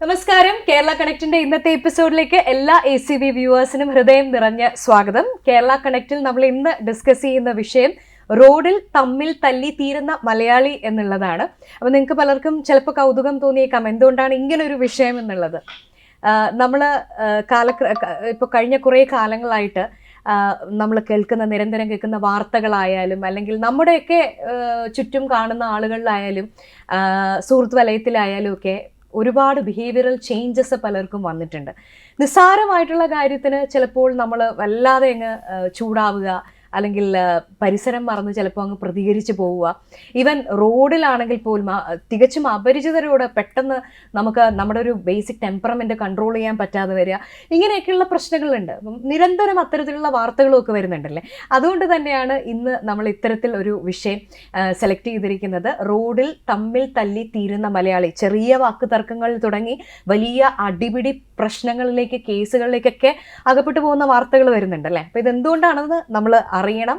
നമസ്കാരം. കേരള കണക്റ്റിന്റെ ഇന്നത്തെ എപ്പിസോഡിലേക്ക് എല്ലാ ACV വ്യൂവേഴ്സിനും ഹൃദയം നിറഞ്ഞ സ്വാഗതം. കേരള കണക്റ്റിൽ നമ്മൾ ഇന്ന് ഡിസ്കസ് ചെയ്യുന്ന വിഷയം റോഡിൽ തമ്മിൽ തല്ലി തീരുന്ന മലയാളി എന്നുള്ളതാണ്. അപ്പോൾ നിങ്ങൾക്ക് പലർക്കും ചിലപ്പോൾ കൗതുകം തോന്നിയേക്കാം എന്തുകൊണ്ടാണ് ഇങ്ങനൊരു വിഷയം എന്നുള്ളത്. നമ്മൾ ഇപ്പോൾ കഴിഞ്ഞ കുറേ കാലങ്ങളായിട്ട് നമ്മൾ നിരന്തരം കേൾക്കുന്ന വാർത്തകളായാലും അല്ലെങ്കിൽ നമ്മുടെയൊക്കെ ചുറ്റും കാണുന്ന ആളുകളിലായാലും സുഹൃത്ത് വലയത്തിലായാലും ഒക്കെ ഒരുപാട് ബിഹേവിയറൽ ചേഞ്ചസ് പലർക്കും വന്നിട്ടുണ്ട്. നിസ്സാരമായിട്ടുള്ള കാര്യത്തിന് ചിലപ്പോൾ നമ്മൾ വല്ലാതെ അങ്ങ് ചൂടാവുക, അല്ലെങ്കിൽ പരിസരം മറന്ന് ചിലപ്പോൾ അങ്ങ് പ്രതികരിച്ച് പോവുക. ഈവൻ റോഡിലാണെങ്കിൽ പോലും തികച്ചും അപരിചിതരോട് പെട്ടെന്ന് നമുക്ക് നമ്മുടെ ഒരു ബേസിക് ടെമ്പറമെൻ്റ് കൺട്രോൾ ചെയ്യാൻ പറ്റാതെ വരിക, ഇങ്ങനെയൊക്കെയുള്ള പ്രശ്നങ്ങളുണ്ട്. നിരന്തരം അത്തരത്തിലുള്ള വാർത്തകളൊക്കെ വരുന്നുണ്ടല്ലേ. അതുകൊണ്ട് തന്നെയാണ് ഇന്ന് നമ്മൾ ഇത്തരത്തിൽ ഒരു വിഷയം സെലക്ട് ചെയ്തിരിക്കുന്നത്. റോഡിൽ തമ്മിൽ തല്ലി തീരുന്ന മലയാളി. ചെറിയ വാക്ക് തർക്കങ്ങളിൽ തുടങ്ങി വലിയ അടിപിടി പ്രശ്നങ്ങളിലേക്ക്, കേസുകളിലേക്കൊക്കെ അകപ്പെട്ടു പോകുന്ന വാർത്തകൾ വരുന്നുണ്ടല്ലേ. അപ്പോൾ ഇതെന്തുകൊണ്ടാണെന്ന് നമ്മൾ അറിയണം,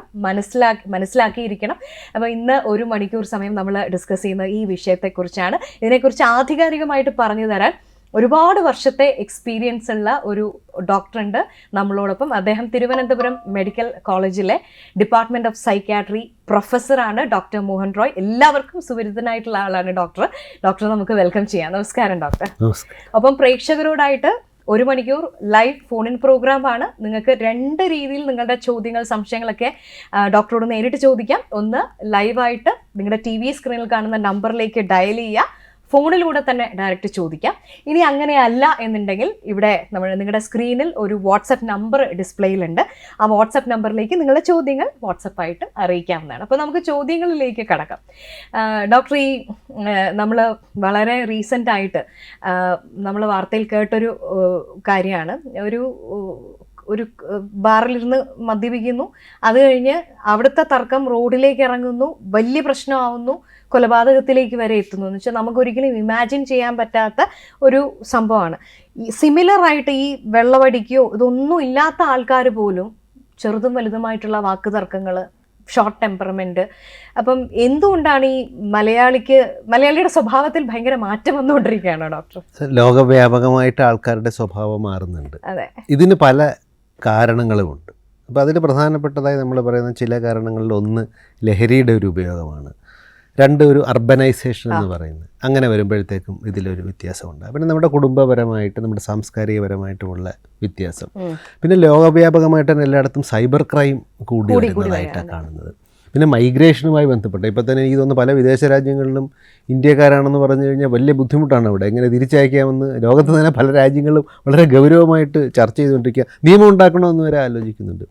മനസ്സിലാക്കിയിരിക്കണം. അപ്പോൾ ഇന്ന് 1 മണിക്കൂർ സമയം നമ്മൾ ഡിസ്കസ് ചെയ്യുന്ന ഈ വിഷയത്തെക്കുറിച്ചാണ്. ഇതിനെക്കുറിച്ച് ആധികാരികമായിട്ട് പറഞ്ഞു തരാൻ ഒരുപാട് വർഷത്തെ എക്സ്പീരിയൻസ് ഉള്ള ഒരു ഡോക്ടറുണ്ട് നമ്മളോടൊപ്പം. അദ്ദേഹം തിരുവനന്തപുരം മെഡിക്കൽ കോളേജിലെ ഡിപ്പാർട്ട്മെൻറ്റ് ഓഫ് സൈക്യാട്രി പ്രൊഫസറാണ്, ഡോക്ടർ മോഹൻ റോയ്. എല്ലാവർക്കും സുപരിചിതനായിട്ടുള്ള ആളാണ് ഡോക്ടർ നമുക്ക് വെൽക്കം ചെയ്യാം. നമസ്കാരം ഡോക്ടർ. അപ്പം പ്രേക്ഷകരോടായിട്ട് 1 മണിക്കൂർ ലൈവ് ഫോൺ ഇൻ പ്രോഗ്രാമാണ്. നിങ്ങൾക്ക് 2 രീതിയിൽ നിങ്ങളുടെ ചോദ്യങ്ങൾ, സംശയങ്ങളൊക്കെ ഡോക്ടറോട് നേരിട്ട് ചോദിക്കാം. ഒന്ന്, ലൈവായിട്ട് നിങ്ങളുടെ TV സ്ക്രീനിൽ കാണുന്ന നമ്പറിലേക്ക് ഡയൽ ചെയ്യുക, ഫോണിലൂടെ തന്നെ ഡയറക്റ്റ് ചോദിക്കാം. ഇനി അങ്ങനെയല്ല എന്നുണ്ടെങ്കിൽ ഇവിടെ നിങ്ങളുടെ സ്ക്രീനിൽ ഒരു വാട്സപ്പ് നമ്പർ ഡിസ്പ്ലേയിലുണ്ട്. ആ വാട്സപ്പ് നമ്പറിലേക്ക് നിങ്ങളുടെ ചോദ്യങ്ങൾ വാട്സപ്പായിട്ട് അറിയിക്കാവുന്നതാണ്. അപ്പോൾ നമുക്ക് ചോദ്യങ്ങളിലേക്ക് കടക്കാം. ഡോക്ടർ, ഈ നമ്മൾ വളരെ റീസെൻ്റ് ആയിട്ട് നമ്മൾ വാർത്തയിൽ കേട്ടൊരു കാര്യമാണ്. ഒരു ബാറിലിരുന്ന് മദ്യപിക്കുന്നു, അത് കഴിഞ്ഞ് അവിടുത്തെ തർക്കം റോഡിലേക്ക് ഇറങ്ങുന്നു, വലിയ പ്രശ്നമാവുന്നു, കൊലപാതകത്തിലേക്ക് വരെ എത്തുന്നു. എന്ന് വെച്ചാൽ നമുക്കൊരിക്കലും ഇമാജിൻ ചെയ്യാൻ പറ്റാത്ത ഒരു സംഭവമാണ്. സിമിലറായിട്ട് ഈ വെള്ളവടിക്കോ ഇതൊന്നും ഇല്ലാത്ത ആൾക്കാർ പോലും ചെറുതും വലുതുമായിട്ടുള്ള വാക്ക് തർക്കങ്ങൾ, ഷോർട്ട് ടെമ്പറമെൻറ്റ്. അപ്പം എന്തുകൊണ്ടാണ് ഈ മലയാളിയുടെ സ്വഭാവത്തിൽ ഭയങ്കര മാറ്റം വന്നുകൊണ്ടിരിക്കുകയാണ് ഡോക്ടർ? ലോകവ്യാപകമായിട്ട് ആൾക്കാരുടെ സ്വഭാവം മാറുന്നുണ്ട്. അതെ, ഇതിന് പല കാരണങ്ങളുമുണ്ട്. അപ്പോൾ അതിൽ പ്രധാനപ്പെട്ടതായി നമ്മൾ പറയുന്ന ചില കാരണങ്ങളിൽ ഒന്ന് ലഹരിയുടെ ഒരു ഉപയോഗമാണ്. 2 ഒരു അർബനൈസേഷൻ എന്ന് പറയുന്നത്. അങ്ങനെ വരുമ്പോഴത്തേക്കും ഇതിലൊരു വ്യത്യാസമുണ്ട്. പിന്നെ നമ്മുടെ കുടുംബപരമായിട്ട്, നമ്മുടെ സാംസ്കാരികപരമായിട്ടുമുള്ള വ്യത്യാസം. പിന്നെ ലോകവ്യാപകമായിട്ട് തന്നെ എല്ലായിടത്തും സൈബർ ക്രൈം കൂടി വരുന്നതായിട്ടാണ് കാണുന്നത്. പിന്നെ മൈഗ്രേഷനുമായി ബന്ധപ്പെട്ട് ഇപ്പോൾ തന്നെ എനിക്ക് തോന്നുന്നു പല വിദേശ രാജ്യങ്ങളിലും ഇന്ത്യക്കാരാണെന്ന് പറഞ്ഞു കഴിഞ്ഞാൽ വലിയ ബുദ്ധിമുട്ടാണ് അവിടെ. എങ്ങനെ തിരിച്ചയക്കാമെന്ന് ലോകത്ത് തന്നെ പല രാജ്യങ്ങളിലും വളരെ ഗൗരവമായിട്ട് ചർച്ച ചെയ്തുകൊണ്ടിരിക്കുക, നിയമം ഉണ്ടാക്കണമെന്ന് വരെ ആലോചിക്കുന്നുണ്ട്.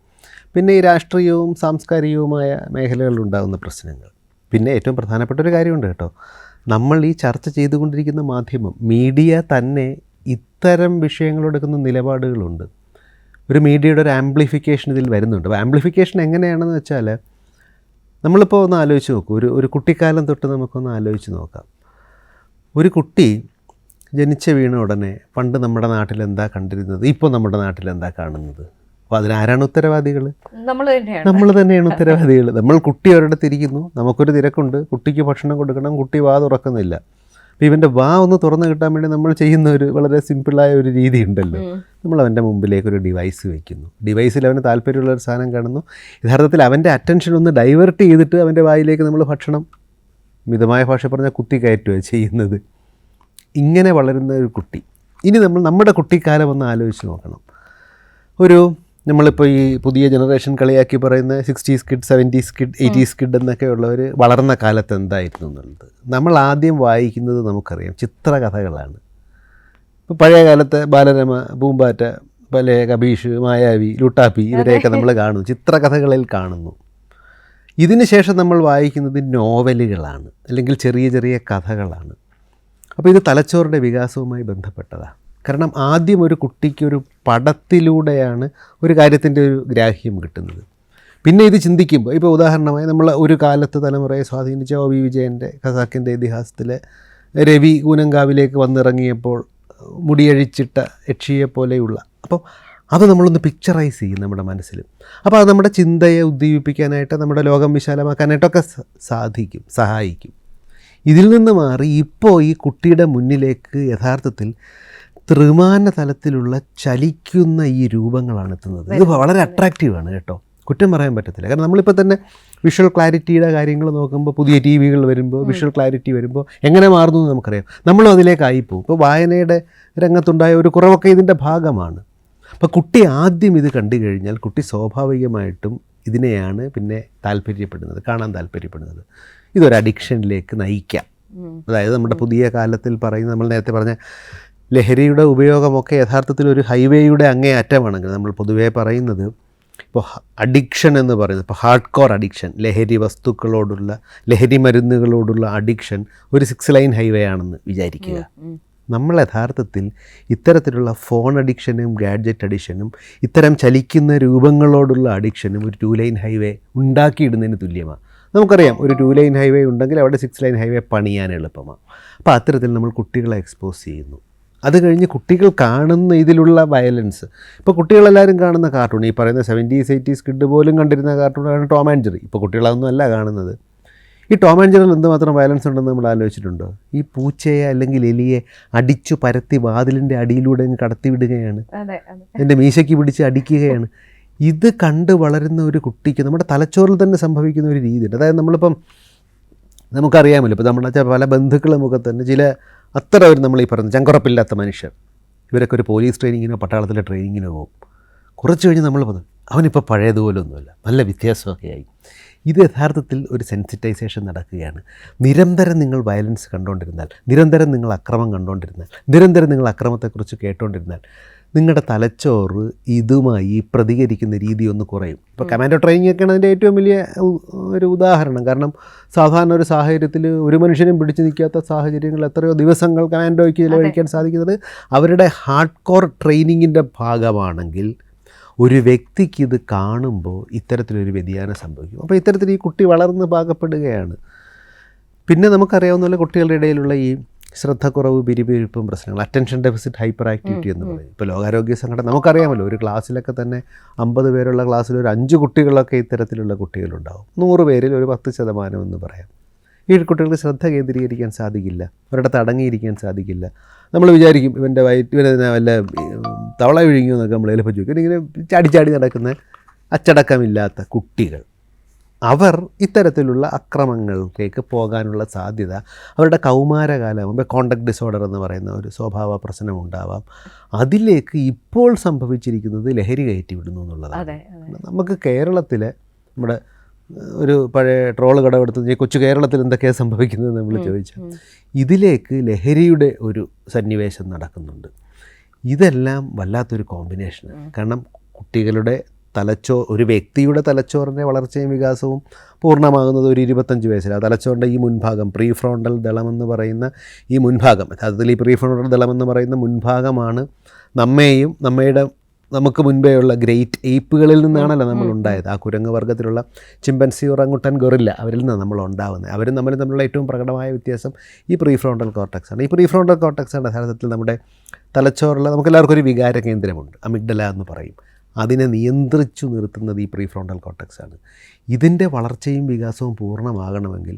പിന്നെ ഈ രാഷ്ട്രീയവും സാംസ്കാരികവുമായ മേഖലകളിലുണ്ടാകുന്ന പ്രശ്നങ്ങൾ. പിന്നെ ഏറ്റവും പ്രധാനപ്പെട്ട ഒരു കാര്യമുണ്ട് കേട്ടോ, നമ്മൾ ഈ ചർച്ച ചെയ്തുകൊണ്ടിരിക്കുന്ന മാധ്യമം, മീഡിയ തന്നെ ഇത്തരം വിഷയങ്ങളെടുക്കുന്ന നിലപാടുകളുണ്ട്. ഒരു മീഡിയയുടെ ഒരു ആംപ്ലിഫിക്കേഷൻ ഇതിൽ വരുന്നുണ്ട്. അപ്പോൾ ആംപ്ലിഫിക്കേഷൻ എങ്ങനെയാണെന്ന് വെച്ചാൽ നമ്മളിപ്പോൾ ഒന്ന് ആലോചിച്ച് നോക്കൂ. ഒരു കുട്ടിക്കാലം തൊട്ട് നമുക്കൊന്ന് ആലോചിച്ച് നോക്കാം. ഒരു കുട്ടി ജനിച്ച വീണ ഉടനെ പണ്ട് നമ്മുടെ നാട്ടിൽ എന്താ കണ്ടിരുന്നത്, ഇപ്പോൾ നമ്മുടെ നാട്ടിൽ എന്താ കാണുന്നത്? അപ്പോൾ അതിനാരാണ് ഉത്തരവാദികൾ? നമ്മൾ തന്നെയാണ് ഉത്തരവാദികൾ. നമ്മൾ കുട്ടി ഒരിടത്തിരിക്കുന്നു, നമുക്കൊരു തിരക്കുണ്ട്, കുട്ടിക്ക് ഭക്ഷണം കൊടുക്കണം, കുട്ടി വാ തുറക്കുന്നില്ല. അപ്പോൾ ഇവൻ്റെ വാ ഒന്ന് തുറന്നു കിട്ടാൻ വേണ്ടി നമ്മൾ ചെയ്യുന്ന ഒരു വളരെ സിമ്പിളായ ഒരു രീതി ഉണ്ടല്ലോ. നമ്മൾ അവൻ്റെ മുമ്പിലേക്ക് ഒരു ഡിവൈസ് വയ്ക്കുന്നു. ഡിവൈസിൽ അവന് താല്പര്യമുള്ള ഒരു സാധനം കാണുന്നു. യഥാർത്ഥത്തിൽ അവൻ്റെ അറ്റൻഷൻ ഒന്ന് ഡൈവേർട്ട് ചെയ്തിട്ട് അവൻ്റെ വായിലേക്ക് നമ്മൾ ഭക്ഷണം, മിതമായ ഭാഷ പറഞ്ഞാൽ കുത്തി കയറ്റുകയാണ് ചെയ്യുന്നത്. ഇങ്ങനെ വളരുന്ന ഒരു കുട്ടി. ഇനി നമ്മൾ നമ്മുടെ കുട്ടിക്കാലം ഒന്ന് ആലോചിച്ച് നോക്കണം. നമ്മളിപ്പോൾ ഈ പുതിയ ജനറേഷൻ കളിയാക്കി പറയുന്ന 60s kid, 70s kid, 80s kid എന്നൊക്കെ ഉള്ളവർ വളർന്ന കാലത്ത് എന്തായിരുന്നു എന്നുള്ളത് നമ്മൾ ആദ്യം വായിക്കുന്നത് നമുക്കറിയാം, ചിത്രകഥകളാണ്. ഇപ്പോൾ പഴയ കാലത്ത് ബാലരമ, പൂമ്പാറ്റ, പല കബീഷ്, മായാവി, ലുട്ടാപ്പി ഇവരെയൊക്കെ നമ്മൾ കാണുന്നു, ചിത്രകഥകളിൽ കാണുന്നു. ഇതിന് ശേഷം നമ്മൾ വായിക്കുന്നത് നോവലുകളാണ്, അല്ലെങ്കിൽ ചെറിയ ചെറിയ കഥകളാണ്. അപ്പോൾ ഇത് തലച്ചോറിൻ്റെ വികാസവുമായി ബന്ധപ്പെട്ടതാണ്. കാരണം ആദ്യം ഒരു കുട്ടിക്കൊരു പടത്തിലൂടെയാണ് ഒരു കാര്യത്തിൻ്റെ ഒരു ഗ്രാഹ്യം കിട്ടുന്നത്. പിന്നെ ഇത് ചിന്തിക്കുമ്പോൾ, ഇപ്പോൾ ഉദാഹരണമായി നമ്മൾ ഒരു കാലത്ത് തലമുറയെ സ്വാധീനിച്ച OV വിജയൻ്റെ ഖസാക്കിൻ്റെ ഇതിഹാസത്തിലെ രവി കൂനങ്കാവിലേക്ക് വന്നിറങ്ങിയപ്പോൾ മുടിയഴിച്ചിട്ട യക്ഷിയെപ്പോലെയുള്ള, അപ്പോൾ അത് നമ്മളൊന്ന് പിക്ചറൈസ് ചെയ്യും നമ്മുടെ മനസ്സിൽ. അപ്പോൾ അത് നമ്മുടെ ചിന്തയെ ഉദ്ദീപിപ്പിക്കാനായിട്ട്, നമ്മുടെ ലോകം വിശാലമാക്കാനായിട്ടൊക്കെ സഹായിക്കും. ഇതിൽ നിന്ന് മാറി ഇപ്പോൾ ഈ കുട്ടിയുടെ മുന്നിലേക്ക് യഥാർത്ഥത്തിൽ ത്രിമാന തലത്തിലുള്ള ചലിക്കുന്ന ഈ രൂപങ്ങളാണ് എത്തുന്നത്. ഇത് വളരെ അട്രാക്റ്റീവാണ് കേട്ടോ, കുറ്റം പറയാൻ പറ്റത്തില്ല. കാരണം നമ്മളിപ്പോൾ തന്നെ വിഷ്വൽ ക്ലാരിറ്റിയുടെ കാര്യങ്ങൾ നോക്കുമ്പോൾ, പുതിയ ടി വികൾ വരുമ്പോൾ, വിഷ്വൽ ക്ലാരിറ്റി വരുമ്പോൾ എങ്ങനെ മാറുന്നു എന്ന് നമുക്കറിയാം. നമ്മളും അതിലേക്കായിപ്പോവും. ഇപ്പോൾ വായനയുടെ രംഗത്തുണ്ടായ ഒരു കുറവൊക്കെ ഇതിൻ്റെ ഭാഗമാണ്. അപ്പോൾ കുട്ടി ആദ്യം ഇത് കണ്ടു കഴിഞ്ഞാൽ കുട്ടി സ്വാഭാവികമായിട്ടും ഇതിനെയാണ് പിന്നെ താല്പര്യപ്പെടുന്നത്, കാണാൻ താല്പര്യപ്പെടുന്നത്. ഇതൊരു അഡിക്ഷനിലേക്ക് നയിക്കാം. അതായത് നമ്മുടെ പുതിയ കാലത്തിൽ പറയുന്ന, നമ്മൾ നേരത്തെ പറഞ്ഞ ലഹരിയുടെ ഉപയോഗമൊക്കെ യഥാർത്ഥത്തിൽ ഒരു ഹൈവേയുടെ അങ്ങേ അറ്റമാണെങ്കിൽ നമ്മൾ പൊതുവേ പറയുന്നത്, ഇപ്പോൾ അഡിക്ഷൻ എന്ന് പറയുന്നത്, ഇപ്പോൾ ഹാർഡ് കോർ അഡിക്ഷൻ, ലഹരി വസ്തുക്കളോടുള്ള, ലഹരി മരുന്നുകളോടുള്ള അഡിക്ഷൻ ഒരു 6 ലൈൻ ഹൈവേ ആണെന്ന് വിചാരിക്കുക. നമ്മൾ യഥാർത്ഥത്തിൽ ഇത്തരത്തിലുള്ള ഫോൺ അഡിക്ഷനും ഗാഡ്ജറ്റ് അഡിക്ഷനും ഇത്തരം ചലിക്കുന്ന രൂപങ്ങളോടുള്ള അഡിക്ഷനും ഒരു 2 ലൈൻ ഹൈവേ ഉണ്ടാക്കിയിടുന്നതിന് തുല്യമാണ്. നമുക്കറിയാം, ഒരു 2 ലൈൻ ഹൈവേ ഉണ്ടെങ്കിൽ അവിടെ 6 ലൈൻ ഹൈവേ പണിയാൻ എളുപ്പമാണ്. അപ്പോൾ അത്തരത്തിൽ നമ്മൾ കുട്ടികളെ എക്സ്പോസ് ചെയ്യുന്നു. അത് കഴിഞ്ഞ് കുട്ടികൾ കാണുന്ന ഇതിലുള്ള വയലൻസ്, ഇപ്പോൾ കുട്ടികളെല്ലാവരും കാണുന്ന കാർട്ടൂൺ, ഈ പറയുന്ന 70s 80s കിഡ് പോലും കണ്ടിരുന്ന കാർട്ടൂണാണ് ടോം ആൻഡ് ജെറി. ഇപ്പോൾ കുട്ടികളതൊന്നും അല്ല കാണുന്നത്. ഈ ടോം ആൻഡ് ജെറിയിൽ എന്തുമാത്രം വയലൻസ് ഉണ്ടെന്ന് നമ്മൾ ആലോചിച്ചിട്ടുണ്ടോ? ഈ പൂച്ചയെ അല്ലെങ്കിൽ എലിയെ അടിച്ചു പരത്തി വാതിലിൻ്റെ അടിയിലൂടെ കടത്തി വിടുകയാണ്, എൻ്റെ മീശയ്ക്ക് പിടിച്ച് അടിക്കുകയാണ്. ഇത് കണ്ട് വളരുന്ന ഒരു കുട്ടിക്ക് നമ്മുടെ തലച്ചോറിൽ തന്നെ സംഭവിക്കുന്ന ഒരു രീതിയുണ്ട്. അതായത് നമ്മളിപ്പം നമുക്കറിയാമല്ലോ, ഇപ്പോൾ നമ്മുടെ പല ബന്ധുക്കളുമൊക്കെ തന്നെ ചില അത്ര ഒരു നമ്മൾ ഈ പറയുന്നത് ചങ്കുറപ്പില്ലാത്ത മനുഷ്യർ, ഇവരൊക്കെ ഒരു പോലീസ് ട്രെയിനിങ്ങിനോ പട്ടാളത്തിലെ ട്രെയിനിങ്ങിനോ പോകും. കുറച്ച് കഴിഞ്ഞ് നമ്മൾ പറഞ്ഞു അവനിപ്പോൾ പഴയതുപോലൊന്നുമില്ല, നല്ല വ്യത്യാസമൊക്കെ ആയി. ഇത് യഥാർത്ഥത്തിൽ ഒരു സെൻസിറ്റൈസേഷൻ നടക്കുകയാണ്. നിരന്തരം നിങ്ങൾ വയലൻസ് കണ്ടുകൊണ്ടിരുന്നാൽ, നിരന്തരം നിങ്ങൾ അക്രമം കണ്ടുകൊണ്ടിരുന്നാൽ, നിരന്തരം നിങ്ങൾ അക്രമത്തെക്കുറിച്ച് കേട്ടുകൊണ്ടിരുന്നാൽ നിങ്ങളുടെ തലച്ചോറ് ഇതുമായി പ്രതികരിക്കുന്ന രീതി ഒന്ന് കുറയും. ഇപ്പോൾ കമാൻഡോ ട്രെയിനിങ് ഒക്കെയാണ് അതിൻ്റെ ഏറ്റവും വലിയ ഒരു ഉദാഹരണം. കാരണം സാധാരണ ഒരു സാഹചര്യത്തിൽ ഒരു മനുഷ്യനും പിടിച്ചു നിൽക്കാത്ത സാഹചര്യങ്ങൾ എത്രയോ ദിവസങ്ങൾ കമാൻഡോയ്ക്ക് ചിലവഴിക്കാൻ സാധിക്കുന്നത് അവരുടെ ഹാർഡ് കോർ ട്രെയിനിങ്ങിൻ്റെ ഭാഗമാണെങ്കിൽ ഒരു വ്യക്തിക്ക് ഇത് കാണുമ്പോൾ ഇത്തരത്തിലൊരു വ്യതിയാനം സംഭവിക്കും. അപ്പോൾ ഇത്തരത്തിൽ ഈ കുട്ടി വളർന്ന് പാകപ്പെടുകയാണ്. പിന്നെ നമുക്കറിയാവുന്ന പോലെ കുട്ടികളുടെ ഇടയിലുള്ള ഈ ശ്രദ്ധക്കുറവ്, പിരിപിരിപ്പും പ്രശ്നങ്ങൾ, അറ്റൻഷൻ ഡെഫിസിറ്റ് ഹൈപ്പർ ആക്ടിവിറ്റി എന്ന് പറയും. ഇപ്പോൾ ലോകാരോഗ്യ സംഘടന നമുക്കറിയാമല്ലോ, ഒരു ക്ലാസ്സിലൊക്കെ തന്നെ 50 പേരുള്ള ക്ലാസ്സിൽ ഒരു 5 കുട്ടികളൊക്കെ ഇത്തരത്തിലുള്ള കുട്ടികളുണ്ടാവും. 100 പേരിൽ ഒരു 10% എന്ന് പറയാം. ഈ കുട്ടികൾക്ക് ശ്രദ്ധ കേന്ദ്രീകരിക്കാൻ സാധിക്കില്ല, ഒരിടത്ത് അടങ്ങിയിരിക്കാൻ സാധിക്കില്ല. നമ്മൾ വിചാരിക്കും ഇവൻ്റെ ഇവനെ വല്ല തവള വിഴുങ്ങിയോ എന്നൊക്കെ നമ്മൾ എളുപ്പം ചോദിക്കും. ഇങ്ങനെ ചാടി നടക്കുന്ന അച്ചടക്കമില്ലാത്ത കുട്ടികൾ, അവർ ഇത്തരത്തിലുള്ള അക്രമങ്ങളിലേക്ക് പോകാനുള്ള സാധ്യത അവരുടെ കൗമാരകാലമാകുമ്പോൾ കോണ്ടക്ട് ഡിസോർഡർ എന്ന് പറയുന്ന ഒരു സ്വഭാവ പ്രശ്നം ഉണ്ടാവാം. അതിലേക്ക് ഇപ്പോൾ സംഭവിച്ചിരിക്കുന്നത് ലഹരി കയറ്റി വിടുന്നു എന്നുള്ളതാണ്. നമുക്ക് കേരളത്തിലെ നമ്മുടെ ഒരു പഴയ ട്രോള് കടമെടുത്ത് കൊച്ചു കേരളത്തിൽ എന്തൊക്കെയാണ് സംഭവിക്കുന്നത് നമ്മൾ ചോദിച്ചാൽ ഇതിലേക്ക് ലഹരിയുടെ ഒരു സന്നിവേശം നടക്കുന്നുണ്ട്. ഇതെല്ലാം വല്ലാത്തൊരു കോമ്പിനേഷനാണ്. കാരണം കുട്ടികളുടെ ഒരു വ്യക്തിയുടെ തലച്ചോറിൻ്റെ വളർച്ചയും വികാസവും പൂർണ്ണമാകുന്നത് ഒരു 25 വയസ്സിലാണ്. തലച്ചോറിൻ്റെ ഈ മുൻഭാഗം, പ്രീ ഫ്രോണ്ടൽ ദളമെന്ന് പറയുന്ന ഈ മുൻഭാഗം, യഥാർത്ഥത്തിൽ ഈ പ്രീ ഫ്രോണ്ടൽ ദളമെന്ന് പറയുന്ന മുൻഭാഗമാണ് നമ്മെയും നമുക്ക് മുൻപേ ഉള്ള ഗ്രേറ്റ് ഏപ്പുകളിൽ നിന്നാണല്ലോ നമ്മൾ ഉണ്ടായത്. ആ കുരങ്ങ് വർഗ്ഗത്തിലുള്ള ചിമ്പൻസി, ഒറങ്ങുട്ടൻ, ഗൊറില്ല, അവരിൽ നിന്നാണ് നമ്മൾ ഉണ്ടാകുന്നത്. അവരും തമ്മിലുള്ള ഏറ്റവും പ്രകടമായ വ്യത്യാസം ഈ പ്രീ ഫ്രോണ്ടൽ കോർട്ടക്സ് ആണ്. ഈ പ്രീ ഫ്രോണ്ടൽ കോർട്ടക്സ് ആണ് യഥാർത്ഥത്തിൽ നമ്മുടെ തലച്ചോറിൽ നമുക്കെല്ലാവർക്കും ഒരു വികാര കേന്ദ്രമുണ്ട്, അമിഗ്ഡല എന്ന് പറയും. അതിനെ നിയന്ത്രിച്ചു നിർത്തുന്നത് ഈ പ്രീ ഫ്രോണ്ടൽ കോർട്ടക്സ് ആണ്. ഇതിൻ്റെ വളർച്ചയും വികാസവും പൂർണ്ണമാകണമെങ്കിൽ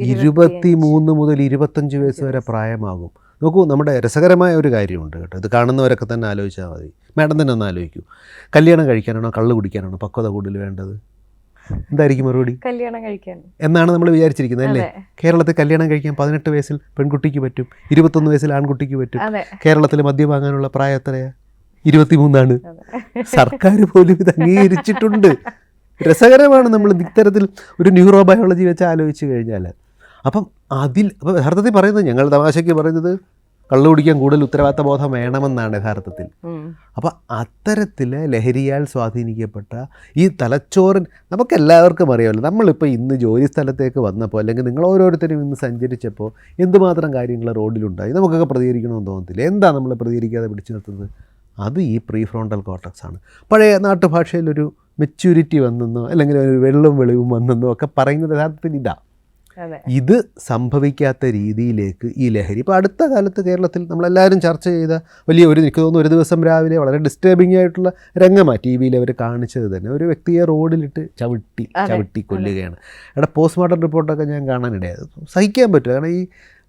23 മുതൽ 25 വയസ്സ് വരെ പ്രായമാകും. നോക്കൂ, നമ്മുടെ രസകരമായ ഒരു കാര്യമുണ്ട് കേട്ടോ. ഇത് കാണുന്നവരൊക്കെ തന്നെ ആലോചിച്ചാൽ മതി. മാഡം തന്നെ ഒന്ന് ആലോചിക്കൂ, കല്യാണം കഴിക്കാനാണോ കള്ള് കുടിക്കാനാണോ പക്വത കൂടുതൽ വേണ്ടത്? എന്തായിരിക്കും മറുപടി? കല്യാണം കഴിക്കാൻ എന്നാണ് നമ്മൾ വിചാരിച്ചിരിക്കുന്നത് അല്ലേ? കേരളത്തിൽ കല്യാണം കഴിക്കാൻ 18 വയസ്സിൽ പെൺകുട്ടിക്ക് പറ്റും, 21 വയസ്സിൽ ആൺകുട്ടിക്ക് പറ്റും. കേരളത്തിൽ മദ്യം വാങ്ങാനുള്ള പ്രായം എത്രയാ? 23 സർക്കാർ പോലും ഇത് അംഗീകരിച്ചിട്ടുണ്ട്. രസകരമാണ് നമ്മൾ ഇത്തരത്തിൽ ഒരു ന്യൂറോ ബയോളജി വെച്ച് ആലോചിച്ച് കഴിഞ്ഞാൽ. അപ്പം യഥാർത്ഥത്തിൽ പറയുന്നത്, ഞങ്ങൾ തമാശയ്ക്ക് പറയുന്നത് കള്ളു കുടിക്കാൻ കൂടുതൽ ഉത്തരവാദിത്ത ബോധം വേണമെന്നാണ് യഥാർത്ഥത്തിൽ. അപ്പം അത്തരത്തിൽ ലഹരിയാൽ സ്വാധീനിക്കപ്പെട്ട ഈ തലച്ചോറിന് നമുക്കെല്ലാവർക്കും അറിയാമല്ലോ. നമ്മളിപ്പോൾ ഇന്ന് ജോലി സ്ഥലത്തേക്ക് വന്നപ്പോൾ, അല്ലെങ്കിൽ നിങ്ങൾ ഓരോരുത്തരും ഇന്ന് സഞ്ചരിച്ചപ്പോൾ എന്തുമാത്രം കാര്യങ്ങൾ റോഡിലുണ്ടായി, നമുക്കൊക്കെ പ്രതികരിക്കണമെന്ന് തോന്നത്തില്ല. എന്താ നമ്മൾ പ്രതികരിക്കാതെ പിടിച്ചു നിർത്തുന്നത്? അത് ഈ പ്രീ ഫ്രോണ്ടൽ കോർട്ടക്സ് ആണ്. പഴയ നാട്ടുഭാഷയിലൊരു മെച്യൂരിറ്റി വന്നെന്നോ അല്ലെങ്കിൽ ഒരു വെള്ളവും വെളിവും വന്നെന്നോ ഒക്കെ പറയുന്നത് യഥാർത്ഥത്തിൽ ഇതാ. അതെ. ഇത് സംഭവിക്കാത്ത രീതിയിലേക്ക് ഈ ലഹരി ഇപ്പോൾ അടുത്ത കാലത്ത് കേരളത്തിൽ നമ്മളെല്ലാവരും ചർച്ച ചെയ്ത വലിയ എനിക്ക് തോന്നുന്നു ഒരു ദിവസം രാവിലെ വളരെ ഡിസ്റ്റർബിംഗ് ആയിട്ടുള്ള രംഗമാണ് ടി വിയിൽ അവർ കാണിച്ചത് തന്നെ. ഒരു വ്യക്തിയെ റോഡിലിട്ട് ചവിട്ടി കൊല്ലുകയാണ്. അവിടെ പോസ്റ്റ്മോർട്ടം റിപ്പോർട്ടൊക്കെ ഞാൻ കാണാനിടയായത്. സഹിക്കാൻ പറ്റും. കാരണം ഈ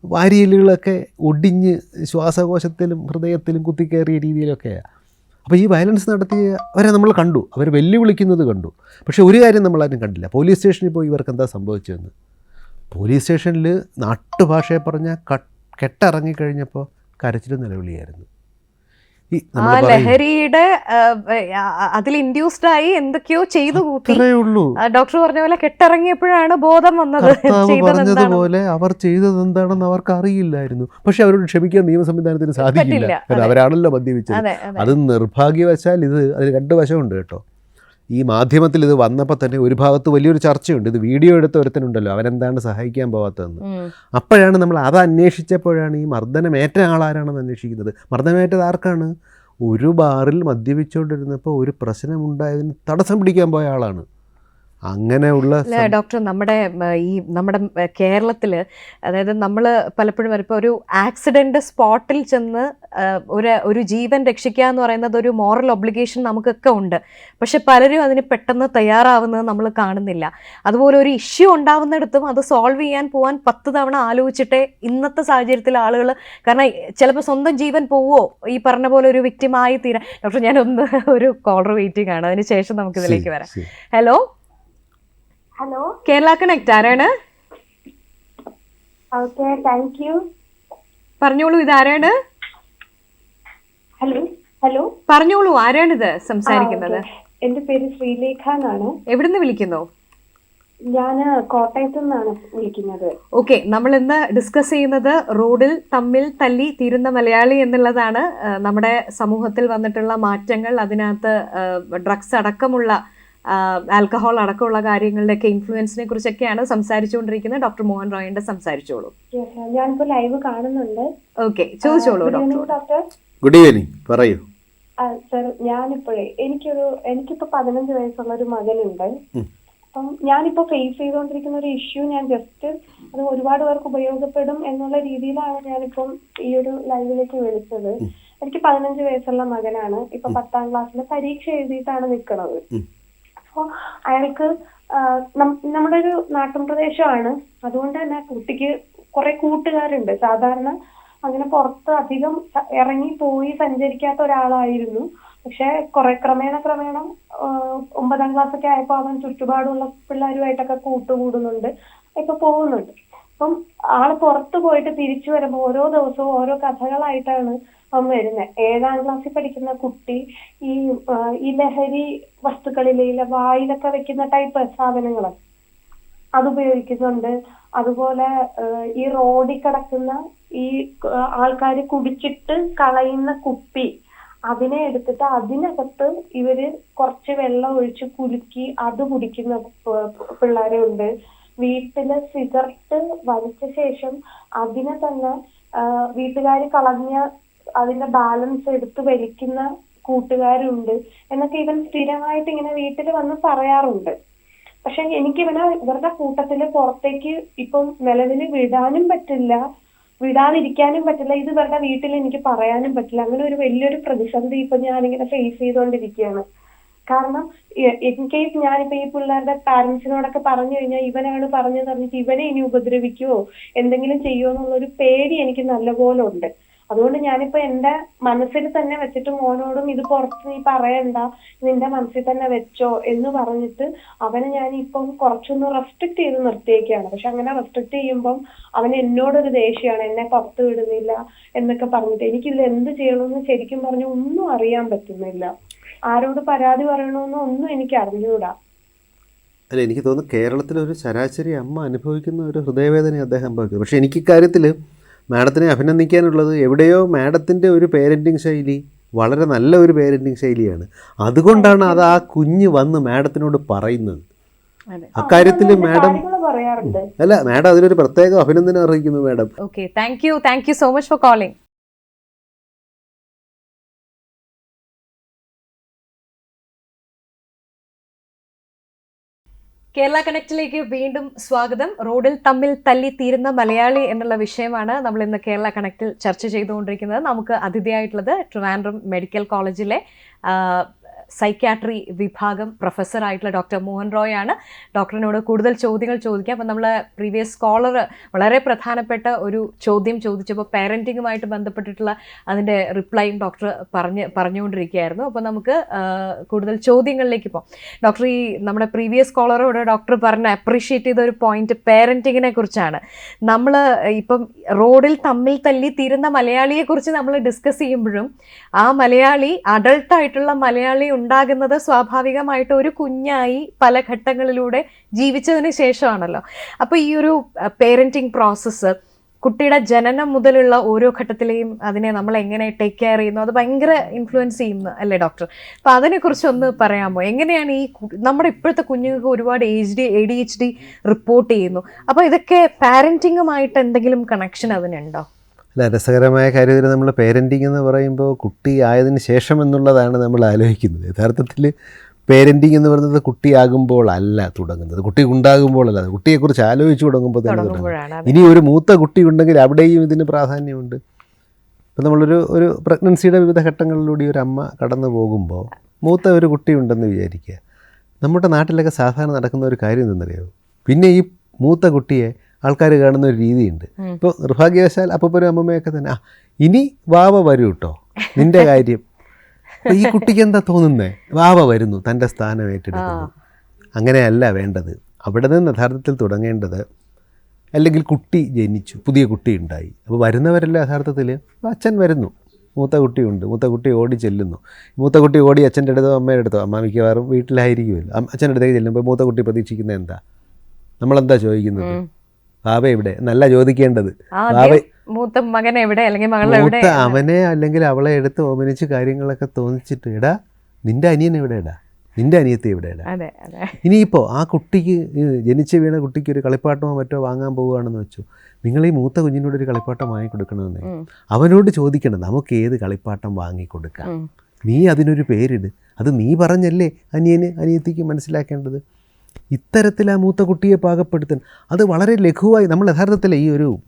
വാരിയലുകളൊക്കെ ഒടിഞ്ഞ് ശ്വാസകോശത്തിലും ഹൃദയത്തിലും കുത്തിക്കയറിയ രീതിയിലൊക്കെയാണ്. അപ്പോൾ ഈ വയലൻസ് നടത്തിയവരെ നമ്മൾ കണ്ടു, അവർ വെല്ലുവിളിക്കുന്നത് കണ്ടു. പക്ഷേ ഒരു കാര്യം നമ്മളാരും കണ്ടില്ല. പോലീസ് സ്റ്റേഷനിൽ പോയി ഇവർക്ക് എന്താ സംഭവിച്ചതെന്ന്. പോലീസ് സ്റ്റേഷനിൽ നാട്ടുഭാഷയെ പറഞ്ഞാൽ കെട്ടിറങ്ങിക്കഴിഞ്ഞപ്പോൾ കരച്ചിലും നിലവിളിയായിരുന്നു. ഈ ലഹരിയുടെ അതിൽ ഇൻഡ്യൂസ്ഡ് ആയി എന്തൊക്കെയോ ചെയ്തു കൂട്ടി. ഉള്ളൂ. ഡോക്ടർ പറഞ്ഞ പോലെ കെട്ടിറങ്ങിയപ്പോഴാണ് ബോധം വന്നത്. പറഞ്ഞതുപോലെ അവർ ചെയ്തത് എന്താണെന്ന് അവർക്ക് അറിയില്ലായിരുന്നു. പക്ഷെ അവരോട് ക്ഷമിക്കാൻ നിയമ സംവിധാനത്തിന് സാധിക്കില്ല. അവരാണല്ലോ മദ്യപിച്ചത്. അത് നിർഭാഗ്യവശാൽ അതിന് രണ്ട് വശമുണ്ട് കേട്ടോ. ഈ മാധ്യമത്തിൽ ഇത് വന്നപ്പോൾ തന്നെ ഒരു ഭാഗത്ത് വലിയൊരു ചർച്ചയുണ്ട്. ഇത് വീഡിയോ എടുത്ത ഒരുത്തനുണ്ടല്ലോ, അവനെന്താണ് സഹായിക്കാൻ പോകാത്തതെന്ന്. അപ്പോഴാണ് നമ്മൾ അത് അന്വേഷിച്ചപ്പോഴാണ് ഈ മർദ്ദനമേറ്റ ആളാരാണെന്ന് അന്വേഷിക്കുന്നത്. മർദ്ദനമേറ്റത് ആർക്കാണ്? ഒരു ബാറിൽ മദ്യപിച്ചുകൊണ്ടിരുന്നപ്പോൾ ഒരു പ്രശ്നമുണ്ടായതിന് തടസ്സം പിടിക്കാൻ പോയ ആളാണ്. അങ്ങനെയുള്ള ഡോക്ടർ നമ്മുടെ കേരളത്തിൽ, അതായത് നമ്മൾ പലപ്പോഴും ഇപ്പോൾ ഒരു ആക്സിഡൻറ്റ് സ്പോട്ടിൽ ചെന്ന് ഒരു ജീവൻ രക്ഷിക്കുക എന്ന് പറയുന്നത് ഒരു മോറൽ ഒബ്ലിഗേഷൻ നമുക്കൊക്കെ ഉണ്ട്. പക്ഷെ പലരും അതിന് പെട്ടെന്ന് തയ്യാറാവുന്നത് നമ്മൾ കാണുന്നില്ല. അതുപോലെ ഒരു ഇഷ്യൂ ഉണ്ടാവുന്നിടത്തും അത് സോൾവ് ചെയ്യാൻ പോകാൻ 10 തവണ ആലോചിച്ചിട്ടേ ഇന്നത്തെ സാഹചര്യത്തിൽ ആളുകൾ, കാരണം ചിലപ്പോൾ സ്വന്തം ജീവൻ പോവോ ഈ പറഞ്ഞ പോലെ ഒരു വിക്റ്റിമായി തീരാൻ. ഡോക്ടർ, ഞാനൊന്ന് ഒരു കോളർ വെയിറ്റിംഗ് ആണ്, അതിന് ശേഷം നമുക്ക് ഇതിലേക്ക് വരാം. ഹലോ ഹലോ, കേരള കണക്ട്, ആരാണ്? Okay, thank U. പറഞ്ഞോളൂ, ഇതാരാണ്? ഹലോ ഹലോ പറഞ്ഞോളൂ, ആരാണിത് സംസാരിക്കുന്നത്? എന്റെ പേര് ശ്രീലേഖ എന്നാണ്. എവിടുന്ന് വിളിക്കുന്നു? ഞാൻ കോട്ടയത്തു നിന്നാണ് വിളിക്കുന്നത്. ഓക്കെ, നമ്മൾ ഇന്ന് ഡിസ്കസ് ചെയ്യുന്നത് റോഡിൽ തമ്മിൽ തല്ലി തീരുന്ന മലയാളി എന്നുള്ളതാണ്. നമ്മുടെ സമൂഹത്തിൽ വന്നിട്ടുള്ള മാറ്റങ്ങൾ, അതിനകത്ത് ഡ്രഗ്സ് അടക്കമുള്ള ആൽക്കഹോൾ അടക്കമുള്ള കാര്യങ്ങളുടെയൊക്കെ ഇൻഫ്ലുവൻസിനെ കുറിച്ചൊക്കെയാണ് സംസാരിച്ചുകൊണ്ടിരിക്കുന്നത്. ഡോക്ടർ മോഹൻ റോയിന്റെ സംസാരിച്ചോളൂ. ഞാനിപ്പോ ലൈവ് കാണുന്നുണ്ട്. ഓക്കെ, ചോദിച്ചോളൂ ഡോക്ടർ. ഗുഡ് ഈവനിങ്, പറയൂ. സർ, എനിക്കിപ്പോ 15 വയസ്സുള്ള ഒരു മകനുണ്ട്. അപ്പം ഞാനിപ്പോ ഫേസ് ചെയ്തുകൊണ്ടിരിക്കുന്ന ഒരു ഇഷ്യൂ ഞാൻ ജസ്റ്റ് അത് ഒരുപാട് പേർക്ക് ഉപയോഗപ്പെടും എന്നുള്ള രീതിയിലാണ് ഞാനിപ്പം ഈ ഒരു ലൈവിലേക്ക് വിളിച്ചത്. എനിക്ക് 15 വയസ്സുള്ള മകനാണ്. ഇപ്പൊ 10ാം ക്ലാസ്സിൽ പരീക്ഷ എഴുതിയിട്ടാണ് നിൽക്കുന്നത്. അപ്പോൾ അയാൾക്ക് നമ്മുടെ ഒരു നാട്ടിൻ പ്രദേശമാണ്. അതുകൊണ്ട് തന്നെ കുട്ടിക്ക് കുറെ കൂട്ടുകാരുണ്ട്. സാധാരണ അങ്ങനെ പുറത്ത് അധികം ഇറങ്ങി പോയി സഞ്ചരിക്കാത്ത ഒരാളായിരുന്നു. പക്ഷെ ക്രമേണ 9ാം ക്ലാസ്സൊക്കെ ആയപ്പോൾ അവൻ ചുറ്റുപാടുള്ള പിള്ളേരുമായിട്ടൊക്കെ കൂട്ടുകൂടുന്നുണ്ട്, ഇപ്പൊ പോകുന്നുണ്ട്. അപ്പം ആള് പുറത്ത് പോയിട്ട് തിരിച്ചു വരുമ്പോൾ ഓരോ ദിവസവും ഓരോ കഥകളായിട്ടാണ് അവൻ വരുന്നത്. 7ാം ക്ലാസ്സിൽ പഠിക്കുന്ന കുട്ടി ഈ ലഹരി വസ്തുക്കളിലെ വായിലൊക്കെ വെക്കുന്ന ടൈപ്പ് സാധനങ്ങൾ അതുപയോഗിക്കുന്നുണ്ട്. അതുപോലെ ഈ റോഡിൽ കിടക്കുന്ന ഈ ആൾക്കാർ കുടിച്ചിട്ട് കളയുന്ന കുപ്പി, അതിനെ എടുത്തിട്ട് അതിനകത്ത് ഇവര് കുറച്ച് വെള്ളം ഒഴിച്ച് കുലുക്കി അത് കുടിക്കുന്ന പിള്ളേരുണ്ട്. വീട്ടില് സിഗരറ്റ് വലിച്ച ശേഷം അതിനെ തന്നെ വീട്ടുകാർ കളഞ്ഞ അതിന്റെ ബാലൻസ് എടുത്ത് വലിക്കുന്ന കൂട്ടുകാരുണ്ട് എന്നൊക്കെ ഇവൻ സ്ഥിരമായിട്ട് ഇങ്ങനെ വീട്ടിൽ വന്ന് പറയാറുണ്ട്. പക്ഷെ എനിക്ക് ഇവരുടെ കൂട്ടത്തില് പുറത്തേക്ക് ഇപ്പം നിലവിൽ വിടാനും പറ്റില്ല, വിടാതിരിക്കാനും പറ്റില്ല. ഇത് ഇവരുടെ വീട്ടിൽ എനിക്ക് പറയാനും പറ്റില്ല. അങ്ങനെ ഒരു വലിയൊരു പ്രതിസന്ധി ഇപ്പൊ ഞാനിങ്ങനെ ഫേസ് ചെയ്തുകൊണ്ടിരിക്കുകയാണ്. കാരണം ഇൻ കേസ് ഞാനിപ്പോ ഈ പിള്ളേരുടെ പാരന്റ്സിനോടൊക്കെ പറഞ്ഞു കഴിഞ്ഞാൽ ഇവനാണ് പറഞ്ഞത് പറഞ്ഞിട്ട് ഇവനെ ഇനി ഉപദ്രവിക്കുവോ എന്തെങ്കിലും ചെയ്യുമോ എന്നുള്ളൊരു പേടി എനിക്ക് നല്ലപോലെ ഉണ്ട്. അതുകൊണ്ട് ഞാനിപ്പോ എന്റെ മനസ്സിൽ തന്നെ വെച്ചിട്ട് മോനോടും ഇത് പുറത്ത് നീ പറയണ്ട, നിന്റെ മനസ്സിൽ തന്നെ വെച്ചോ എന്ന് പറഞ്ഞിട്ട് അവനെ ഞാനിപ്പം കുറച്ചൊന്ന് റെസ്ട്രിക്ട് ചെയ്ത് നിർത്തിയേക്കാണ്. പക്ഷെ അങ്ങനെ റെസ്ട്രിക്ട് ചെയ്യുമ്പം അവൻ എന്നോടൊരു ദേഷ്യമാണ്, എന്നെ പുറത്ത് വിടുന്നില്ല എന്നൊക്കെ പറഞ്ഞിട്ട്. എനിക്കിതിൽ എന്ത് ചെയ്യണമെന്ന് ശരിക്കും പറഞ്ഞു ഒന്നും അറിയാൻ പറ്റുന്നില്ല. ആരോട് പരാതി പറയണമെന്നോ ഒന്നും എനിക്ക് അറിഞ്ഞൂടാ. അല്ല, എനിക്ക് തോന്നുന്നു കേരളത്തിലൊരു ശരാശരി അമ്മ അനുഭവിക്കുന്ന ഒരു ഹൃദയവേദന അദ്ദേഹം അനുഭവിക്കുന്നത്. പക്ഷേ എനിക്ക് ഇക്കാര്യത്തിൽ മാഡത്തിനെ അഭിനന്ദിക്കാനുള്ളത്, എവിടെയോ മാഡത്തിൻ്റെ ഒരു പേരൻറ്റിങ് ശൈലി വളരെ നല്ല ഒരു പേരൻറ്റിങ് ശൈലിയാണ്. അതുകൊണ്ടാണ് അത് ആ കുഞ്ഞ് വന്ന് മാഡത്തിനോട് പറയുന്നത്. അക്കാര്യത്തിൽ മാഡം മാഡം അതിനൊരു പ്രത്യേക അഭിനന്ദനം അറിയിക്കുന്നു madam. Okay, thank you so much for calling. Kerala കണക്റ്റിലേക്ക് വീണ്ടും സ്വാഗതം. റോഡിൽ തമ്മിൽ തല്ലി തീരുന്ന മലയാളി എന്നുള്ള വിഷയമാണ് നമ്മൾ ഇന്ന് കേരള കണക്റ്റിൽ ചർച്ച ചെയ്തുകൊണ്ടിരിക്കുന്നത്. നമുക്ക് അതിഥിയായിട്ടുള്ളത് ട്രിവാൻഡ്രം മെഡിക്കൽ കോളേജിലെ സൈക്യാട്രി വിഭാഗം പ്രൊഫസറായിട്ടുള്ള ഡോക്ടർ മോഹൻ റോയ് ആണ്. ഡോക്ടറിനോട് കൂടുതൽ ചോദ്യങ്ങൾ ചോദിക്കാം. അപ്പം നമ്മൾ പ്രീവിയസ് സ്കോളർ വളരെ പ്രധാനപ്പെട്ട ഒരു ചോദ്യം ചോദിച്ചപ്പോൾ പാരൻറ്റിങ്ങുമായിട്ട് ബന്ധപ്പെട്ടിട്ടുള്ള അതിൻ്റെ റിപ്ലൈയും ഡോക്ടർ പറഞ്ഞുകൊണ്ടിരിക്കുകയായിരുന്നു. അപ്പോൾ നമുക്ക് കൂടുതൽ ചോദ്യങ്ങളിലേക്ക് പോകാം. ഡോക്ടർ, ഈ നമ്മുടെ പ്രീവിയസ് സ്കോളറോട് ഡോക്ടർ അപ്രീഷിയേറ്റ് ചെയ്ത ഒരു പോയിന്റ് പാരൻറ്റിങ്ങിനെ കുറിച്ചാണ്. നമ്മൾ ഇപ്പം റോഡിൽ തമ്മിൽ തല്ലി തീരുന്ന മലയാളിയെക്കുറിച്ച് നമ്മൾ ഡിസ്കസ് ചെയ്യുമ്പോഴും ആ മലയാളി അഡൾട്ടായിട്ടുള്ള മലയാളി ഉണ്ടാകുന്നത് സ്വാഭാവികമായിട്ട് ഒരു കുഞ്ഞായി പല ഘട്ടങ്ങളിലൂടെ ജീവിച്ചതിന് ശേഷമാണല്ലോ. അപ്പോൾ ഈ ഒരു പേരൻറ്റിങ് പ്രോസസ്സ് കുട്ടിയുടെ ജനനം മുതലുള്ള ഓരോ ഘട്ടത്തിലെയും അതിനെ നമ്മൾ എങ്ങനെ ടേക്ക് കെയർ ചെയ്യുന്നു, അത് ഭയങ്കര ഇൻഫ്ലുവൻസ് ചെയ്യുന്നു അല്ലേ ഡോക്ടർ? അപ്പോൾ അതിനെക്കുറിച്ച് ഒന്ന് പറയാമോ? എങ്ങനെയാണ് ഈ നമ്മുടെ ഇപ്പോഴത്തെ കുഞ്ഞുങ്ങൾക്ക് ഒരുപാട് ADHD റിപ്പോർട്ട് ചെയ്യുന്നു. അപ്പോൾ ഇതൊക്കെ പാരൻറ്റിങ്ങുമായിട്ട് എന്തെങ്കിലും കണക്ഷൻ അതിനുണ്ടോ? അല്ല, രസകരമായ കാര്യത്തിൽ നമ്മൾ പേരൻറ്റിങ് എന്ന് പറയുമ്പോൾ കുട്ടി ആയതിന് ശേഷം എന്നുള്ളതാണ് നമ്മൾ ആലോചിക്കുന്നത്. യഥാർത്ഥത്തിൽ പേരൻറ്റിങ് എന്ന് പറയുന്നത് കുട്ടിയാകുമ്പോൾ അല്ല തുടങ്ങുന്നത്, കുട്ടി ഉണ്ടാകുമ്പോഴല്ല, കുട്ടിയെക്കുറിച്ച് ആലോചിച്ച് തുടങ്ങുമ്പോൾ തന്നെ തുടങ്ങും. ഇനി ഒരു മൂത്ത കുട്ടി ഉണ്ടെങ്കിൽ അവിടെയും ഇതിന് പ്രാധാന്യമുണ്ട്. ഇപ്പം നമ്മളൊരു പ്രഗ്നൻസിയുടെ വിവിധ ഘട്ടങ്ങളിലൂടെ ഒരു അമ്മ കടന്നു പോകുമ്പോൾ മൂത്ത ഒരു കുട്ടി ഉണ്ടെന്ന് വിചാരിക്കുക. നമ്മുടെ നാട്ടിലൊക്കെ സാധാരണ നടക്കുന്ന ഒരു കാര്യം എന്തെന്നറിയാമോ? പിന്നെ ഈ മൂത്ത കുട്ടിയെ ആൾക്കാർ കാണുന്ന ഒരു രീതിയുണ്ട്. ഇപ്പോൾ നിർഭാഗ്യവശാൽ അപ്പനും അമ്മമ്മയൊക്കെ തന്നെ ഇനി വാവ വരൂ കേട്ടോ നിൻ്റെ കാര്യം. അപ്പോൾ ഈ കുട്ടിക്ക് എന്താ തോന്നുന്നത്? വാവ വരുന്നു, തൻ്റെ സ്ഥാനം ഏറ്റെടുക്കുന്നു. അങ്ങനെയല്ല വേണ്ടത്. അവിടെ നിന്ന് യഥാർത്ഥത്തിൽ തുടങ്ങേണ്ടത്, അല്ലെങ്കിൽ കുട്ടി ജനിച്ചു, പുതിയ കുട്ടി ഉണ്ടായി, അപ്പോൾ വരുന്നവരെല്ലാം യഥാർത്ഥത്തിൽ അച്ഛൻ വരുന്നു, മൂത്ത കുട്ടിയുണ്ട്, മൂത്ത കുട്ടി ഓടി ചെല്ലുന്നു. മൂത്ത കുട്ടി ഓടി അച്ഛൻ്റെ അടുത്തോ അമ്മയുടെ അടുത്തോ, അമ്മ മിക്കവാറും വീട്ടിലായിരിക്കുമല്ലോ, അച്ഛൻ്റെ അടുത്തേക്ക് ചെല്ലുമ്പോൾ മൂത്ത കുട്ടി പ്രതീക്ഷിക്കുന്നത് എന്താ? നമ്മളെന്താ ചോദിക്കുന്നത്? വാവ എവിടെ എന്നല്ല ചോദിക്കേണ്ടത്. മൂത്ത മകനെ എവിടെ, അല്ലെങ്കിൽ മൂത്ത അവനെ അല്ലെങ്കിൽ അവളെ എടുത്ത് ഓമനിച്ച് കാര്യങ്ങളൊക്കെ തോന്നിച്ചിട്ട്, എടാ നിൻ്റെ അനിയൻ എവിടെയാടാ, നിൻ്റെ അനിയത്തി എവിടെയാടാ. ഇനിയിപ്പോൾ ആ കുട്ടിക്ക് ജനിച്ച് വീണ കുട്ടിക്ക് ഒരു കളിപ്പാട്ടമോ മറ്റോ വാങ്ങാൻ പോവുകയാണെന്ന് വെച്ചു, നിങ്ങൾ ഈ മൂത്ത കുഞ്ഞിനോട് ഒരു കളിപ്പാട്ടം വാങ്ങിക്കൊടുക്കണമെന്നേ അവനോട് ചോദിക്കണം, നമുക്ക് ഏത് കളിപ്പാട്ടം വാങ്ങിക്കൊടുക്കാം, നീ അതിനൊരു പേരിട്, അത് നീ പറഞ്ഞല്ലേ അനിയന് അനിയത്തിക്ക് മനസ്സിലാക്കേണ്ടത്. ഇത്തരത്തിൽ ആ മൂത്ത കുട്ടിയെ പാകപ്പെടുത്താൻ അത് വളരെ ലഘുവായി, നമ്മൾ യഥാർത്ഥത്തിൽ ഈ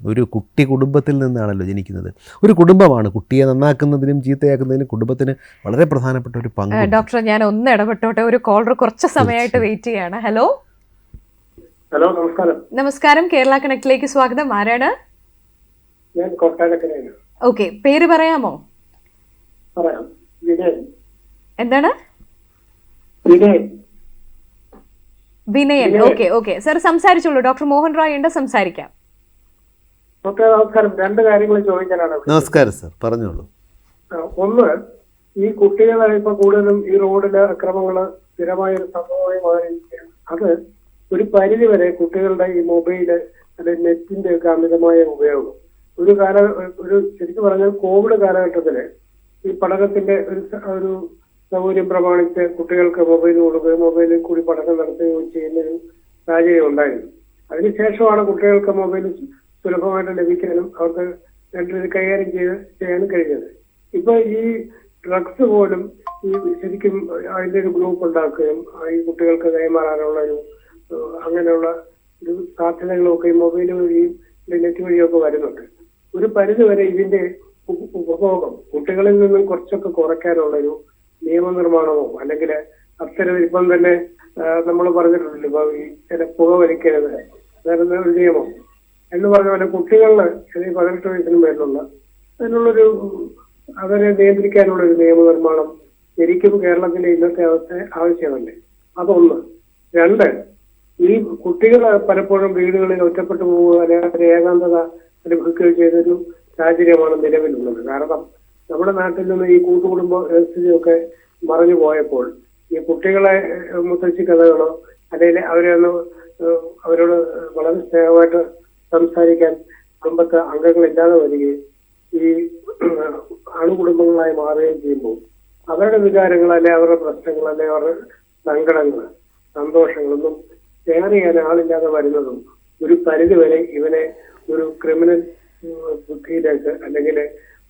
ഒരു കുട്ടി കുടുംബത്തിൽ നിന്നാണല്ലോ ജനിക്കുന്നത്. ഒരു കുടുംബമാണ് കുട്ടിയെ നന്നാക്കുന്നതിനും ചീത്തയാക്കുന്നതിനും കുടുംബത്തിന് വളരെ പ്രധാനപ്പെട്ട ഒരു പങ്ക്. ഡോക്ടർ, ഞാൻ ഒന്ന് ഇടപെട്ടോട്ടെ, ഒരു കോളർ കുറച്ച് സമയമായിട്ട് വെയിറ്റ് ചെയ്യാണ്. ഹലോ, നമസ്കാരം. നമസ്കാരം, കേരള കണക്റ്റിലേക്ക് സ്വാഗതം. ആരാണ്? ഓക്കെ, പേര് പറയാമോ? എന്താണ്? വിനയൻ. ഓക്കെ സർ, സംസാരിച്ചോളൂ. ഡോക്ടർ മോഹൻ റോയ് ഉണ്ട്, സംസാരിക്കാം. നമസ്കാരം. രണ്ട് കാര്യങ്ങൾ ചോദിക്കാനാണ്. നമസ്കാരം സർ, പറഞ്ഞോളൂ. ഒന്ന്, ഈ കുട്ടികളെ ഇപ്പൊ കൂടുതലും ഈ റോഡിലെ അക്രമങ്ങള് സ്ഥിരമായ ഒരു സംഭവമായി മാറിയിരിക്കുകയാണ്. അത് ഒരു പരിധി വരെ കുട്ടികളുടെ ഈ മൊബൈല് അല്ലെങ്കിൽ നെറ്റിന്റെ ഒക്കെ അമിതമായ ഉപയോഗം ഒരു ശരിക്കും പറഞ്ഞാൽ കോവിഡ് കാലഘട്ടത്തില് ഈ പഠനത്തിന്റെ ഒരു സൗകര്യം പ്രമാണിച്ച് കുട്ടികൾക്ക് മൊബൈൽ കൊടുക്കുകയും മൊബൈലിൽ കൂടി പഠനം നടത്തുകയും ചെയ്യുന്നൊരു സാഹചര്യം ഉണ്ടായിരുന്നു. അതിനുശേഷമാണ് കുട്ടികൾക്ക് മൊബൈൽ സുലഭമായിട്ട് ലഭിക്കാനും അവർക്ക് രണ്ടു കൈകാര്യം ചെയ്യാനും കഴിഞ്ഞത്. ഇപ്പൊ ഈ ഡ്രഗ്സ് പോലും ഈ ശരിക്കും അതിന്റെ ഒരു ഗ്രൂപ്പ് ഉണ്ടാക്കുകയും ഈ കുട്ടികൾക്ക് കൈമാറാനുള്ള അങ്ങനെയുള്ള ഒരു സാധ്യതകളൊക്കെ ഈ മൊബൈൽ വഴിയും നെറ്റ് വഴിയൊക്കെ വരുന്നുണ്ട്. ഒരു പരിധി വരെ ഇതിന്റെ ഉപഭോഗം കുട്ടികളിൽ നിന്നും കുറച്ചൊക്കെ കുറയ്ക്കാനുള്ളൊരു നിയമനിർമ്മാണമോ അല്ലെങ്കിൽ അത്തരം ഇപ്പം തന്നെ നമ്മൾ പറഞ്ഞിട്ടുണ്ടല്ലോ, ഇപ്പൊ ഈ ചില പുക വലിക്കരുത് ഒരു നിയമം എന്ന് പറഞ്ഞ പോലെ കുട്ടികളില് 18 വയസ്സിന് മേലുള്ള അതിനുള്ളൊരു അവരെ നിയന്ത്രിക്കാനുള്ള ഒരു നിയമനിർമ്മാണം ശരിക്കും കേരളത്തിന്റെ ഇന്നത്തെ അവസ്ഥ ആവശ്യമല്ലേ? അതൊന്ന്. രണ്ട്, ഈ കുട്ടികൾ പലപ്പോഴും വീടുകളിൽ ഒറ്റപ്പെട്ടു പോവുക അല്ലെങ്കിൽ ഏകാന്തത അനുഭവിക്കുകയോ ചെയ്തൊരു സാഹചര്യമാണ് നിലവിലുള്ളത്. കാരണം നമ്മുടെ നാട്ടിൽ നിന്ന് ഈ കൂട്ടുകുടുംബ വ്യവസ്ഥയൊക്കെ മറഞ്ഞു പോയപ്പോൾ ഈ കുട്ടികളെ മുത്തശ്ശി കഥകളോ അല്ലെങ്കിൽ അവരോട് വളരെ സ്നേഹമായിട്ട് സംസാരിക്കാൻ കുടുംബത്തെ അംഗങ്ങളില്ലാതെ വരികയും ഈ അണുകുടുംബങ്ങളായി മാറുകയും ചെയ്യുമ്പോൾ അവരുടെ വികാരങ്ങൾ അല്ലെ അവരുടെ പ്രശ്നങ്ങൾ അല്ലെ അവരുടെ സങ്കടങ്ങൾ സന്തോഷങ്ങളൊന്നും ഷെയർ ചെയ്യാൻ ആളില്ലാതെ വരുന്നതും ഒരു പരിധി വരെ ഇവനെ ഒരു ക്രിമിനൽ ബുദ്ധിയിലേക്ക് അല്ലെങ്കിൽ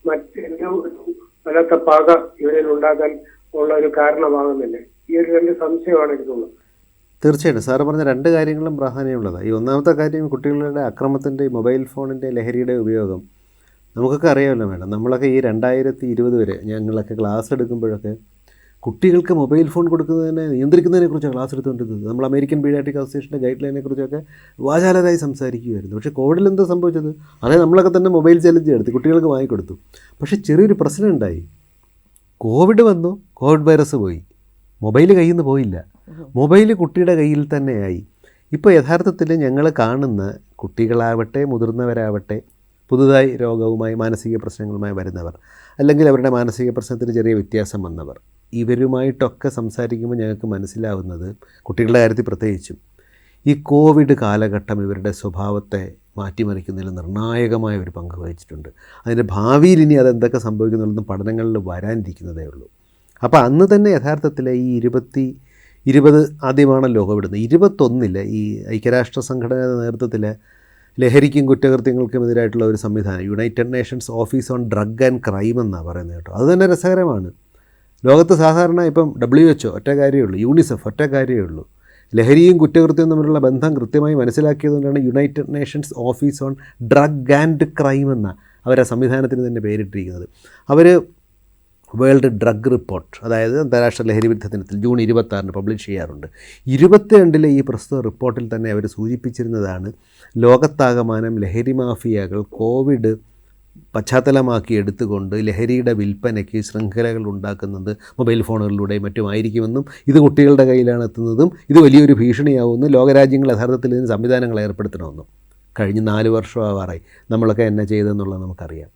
മറ്റെല്ലാം വല്ലാത്ത പക ഇവരിൽ ഉണ്ടാക്കാൻ ഉള്ള ഒരു കാരണമാകുന്നില്ല. ഈ ഒരു രണ്ട് സംശയമാണ് എനിക്കുള്ളത്. തീർച്ചയായിട്ടും സാറ് പറഞ്ഞ രണ്ട് കാര്യങ്ങളും പ്രാധാന്യമുള്ളതാണ്. ഈ ഒന്നാമത്തെ കാര്യം കുട്ടികളുടെ അക്രമത്തിൻ്റെ മൊബൈൽ ഫോണിൻ്റെ ലഹരിയുടെ ഉപയോഗം നമുക്കൊക്കെ അറിയാമല്ലോ മേഡം. നമ്മളൊക്കെ ഈ 2020 വരെ ഞങ്ങളൊക്കെ ക്ലാസ് എടുക്കുമ്പോഴൊക്കെ കുട്ടികൾക്ക് മൊബൈൽ ഫോൺ കൊടുക്കുന്നതിനെ നിയന്ത്രിക്കുന്നതിനെക്കുറിച്ചാണ് ക്ലാസ് എടുത്തുകൊണ്ടിരുന്നത്. നമ്മൾ അമേരിക്കൻ പീഡിയാട്രിക് അസോസിയേഷൻ്റെ ഗൈഡ് ലൈനെക്കുറിച്ചൊക്കെ വാചാലരായി സംസാരിക്കുമായിരുന്നു. പക്ഷേ കോവിഡിൽ എന്താ സംഭവിച്ചത്? അതേ നമ്മളൊക്കെ തന്നെ മൊബൈൽ ചലഞ്ച് എടുത്ത് കുട്ടികൾക്ക് വാങ്ങിക്കൊടുത്തു. പക്ഷേ ചെറിയൊരു പ്രശ്നം ഉണ്ടായി. കോവിഡ് വന്നു, കോവിഡ് വൈറസ് പോയി, മൊബൈൽ കയ്യിൽ നിന്ന് പോയില്ല. മൊബൈൽ കുട്ടിയുടെ കയ്യിൽ തന്നെയായി. ഇപ്പോൾ യഥാർത്ഥത്തിൽ ഞങ്ങൾ കാണുന്ന കുട്ടികളാവട്ടെ മുതിർന്നവരാവട്ടെ പുതുതായി രോഗവുമായി മാനസിക പ്രശ്നങ്ങളുമായി വരുന്നവർ, അല്ലെങ്കിൽ അവരുടെ മാനസിക പ്രശ്നത്തിന് ചെറിയ വ്യത്യാസം വന്നവർ, ഇവരുമായിട്ടൊക്കെ സംസാരിക്കുമ്പോൾ ഞങ്ങൾക്ക് മനസ്സിലാവുന്നത്, കുട്ടികളുടെ കാര്യത്തിൽ പ്രത്യേകിച്ചും, ഈ കോവിഡ് കാലഘട്ടം ഇവരുടെ സ്വഭാവത്തെ മാറ്റിമറിക്കുന്നതിൽ നിർണായകമായ ഒരു പങ്ക് വഹിച്ചിട്ടുണ്ട്. അതിൻ്റെ ഭാവിയിൽ ഇനി അതെന്തൊക്കെ സംഭവിക്കുന്നുള്ളതും പഠനങ്ങളിൽ വരാനിരിക്കുന്നതേ ഉള്ളൂ. അപ്പോൾ അന്ന് തന്നെ യഥാർത്ഥത്തിൽ ഈ 2020 ആദ്യമാണല്ലോ കോവിഡ്. 21 ഈ ഐക്യരാഷ്ട്ര സംഘടനയുടെ നേതൃത്വത്തിൽ ലഹരിക്കും കുറ്റകൃത്യങ്ങൾക്കും എതിരായിട്ടുള്ള ഒരു സംവിധാനം, United Nations Office on Drug and crime എന്നാണ് പറയുന്നത് കേട്ടോ. അത് തന്നെ രസകരമാണ്. ലോകത്ത് സാധാരണ ഇപ്പം WHO ഒറ്റ കാര്യമേ ഉള്ളൂ, യൂണിസെഫ് ഒറ്റ കാര്യമേ ഉള്ളൂ. ലഹരിയും കുറ്റകൃത്യവും തമ്മിലുള്ള ബന്ധം കൃത്യമായി മനസ്സിലാക്കിയതുകൊണ്ടാണ് United Nations Office on Drug and Crime എന്ന അവരെ സംവിധാനത്തിന് തന്നെ പേരിട്ടിരിക്കുന്നത്. അവർ വേൾഡ് ഡ്രഗ് റിപ്പോർട്ട്, അതായത് അന്താരാഷ്ട്ര ലഹരി വിരുദ്ധ ദിനത്തിൽ ജൂൺ 26 പബ്ലിഷ് ചെയ്യാറുണ്ട്. 22 ഈ പ്രസ്തുത റിപ്പോർട്ടിൽ തന്നെ അവർ സൂചിപ്പിച്ചിരുന്നതാണ് ലോകത്താകമാനം ലഹരി മാഫിയകൾ കോവിഡ് പശ്ചാത്തലമാക്കി എടുത്തുകൊണ്ട് ലഹരിയുടെ വിൽപ്പനയ്ക്ക് ശൃംഖലകൾ ഉണ്ടാക്കുന്നത് മൊബൈൽ ഫോണുകളിലൂടെയും മറ്റുമായിരിക്കുമെന്നും ഇത് കുട്ടികളുടെ കയ്യിലാണ് എത്തുന്നതും ഇത് വലിയൊരു ഭീഷണിയാവുമെന്നും ലോകരാജ്യങ്ങൾ യഥാർത്ഥത്തിൽ ഇതിന് സംവിധാനങ്ങൾ ഏർപ്പെടുത്തണമെന്നും. കഴിഞ്ഞ 4 വർഷം ആവാറായി നമ്മളൊക്കെ എന്നെ ചെയ്തെന്നുള്ളത് നമുക്കറിയാം.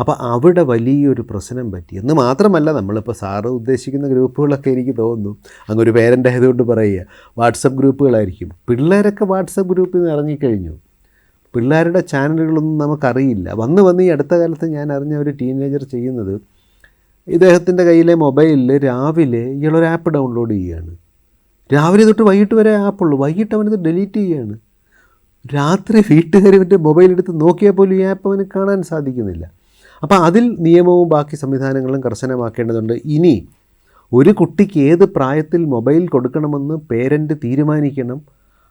അപ്പോൾ അവിടെ വലിയൊരു പ്രശ്നം പറ്റി. എന്ന് മാത്രമല്ല, നമ്മളിപ്പോൾ സാറ് ഉദ്ദേശിക്കുന്ന ഗ്രൂപ്പുകളൊക്കെ എനിക്ക് തോന്നുന്നു, അങ്ങൊരു പേരൻ്റ് ആയതുകൊണ്ട് പറയുക, വാട്സപ്പ് ഗ്രൂപ്പുകളായിരിക്കും. പിള്ളേരൊക്കെ വാട്സപ്പ് ഗ്രൂപ്പിൽ നിന്ന് ഇറങ്ങിക്കഴിഞ്ഞു. പിള്ളേരുടെ ചാനലുകളൊന്നും നമുക്കറിയില്ല. വന്ന് ഈ അടുത്ത കാലത്ത് ഞാൻ അറിഞ്ഞ ഒരു ടീനേജർ ചെയ്യുന്നത്, ഇദ്ദേഹത്തിൻ്റെ കയ്യിലെ മൊബൈലിൽ രാവിലെ ഇയാളൊരു ആപ്പ് ഡൗൺലോഡ് ചെയ്യുകയാണ്. രാവിലെ തൊട്ട് വൈകിട്ട് വരെ ആപ്പുള്ളൂ. വൈകിട്ട് അവനത് ഡിലീറ്റ് ചെയ്യുകയാണ്. രാത്രി വീട്ടുകാർ മറ്റേ മൊബൈലെടുത്ത് നോക്കിയാൽ പോലും ഈ ആപ്പ് അവന് കാണാൻ സാധിക്കുന്നില്ല. അപ്പോൾ അതിൽ നിയമവും ബാക്കി സംവിധാനങ്ങളും കർശനമാക്കേണ്ടതുണ്ട്. ഇനി ഒരു കുട്ടിക്ക് ഏത് പ്രായത്തിൽ മൊബൈൽ കൊടുക്കണമെന്ന് പേരൻ്റ് തീരുമാനിക്കണം.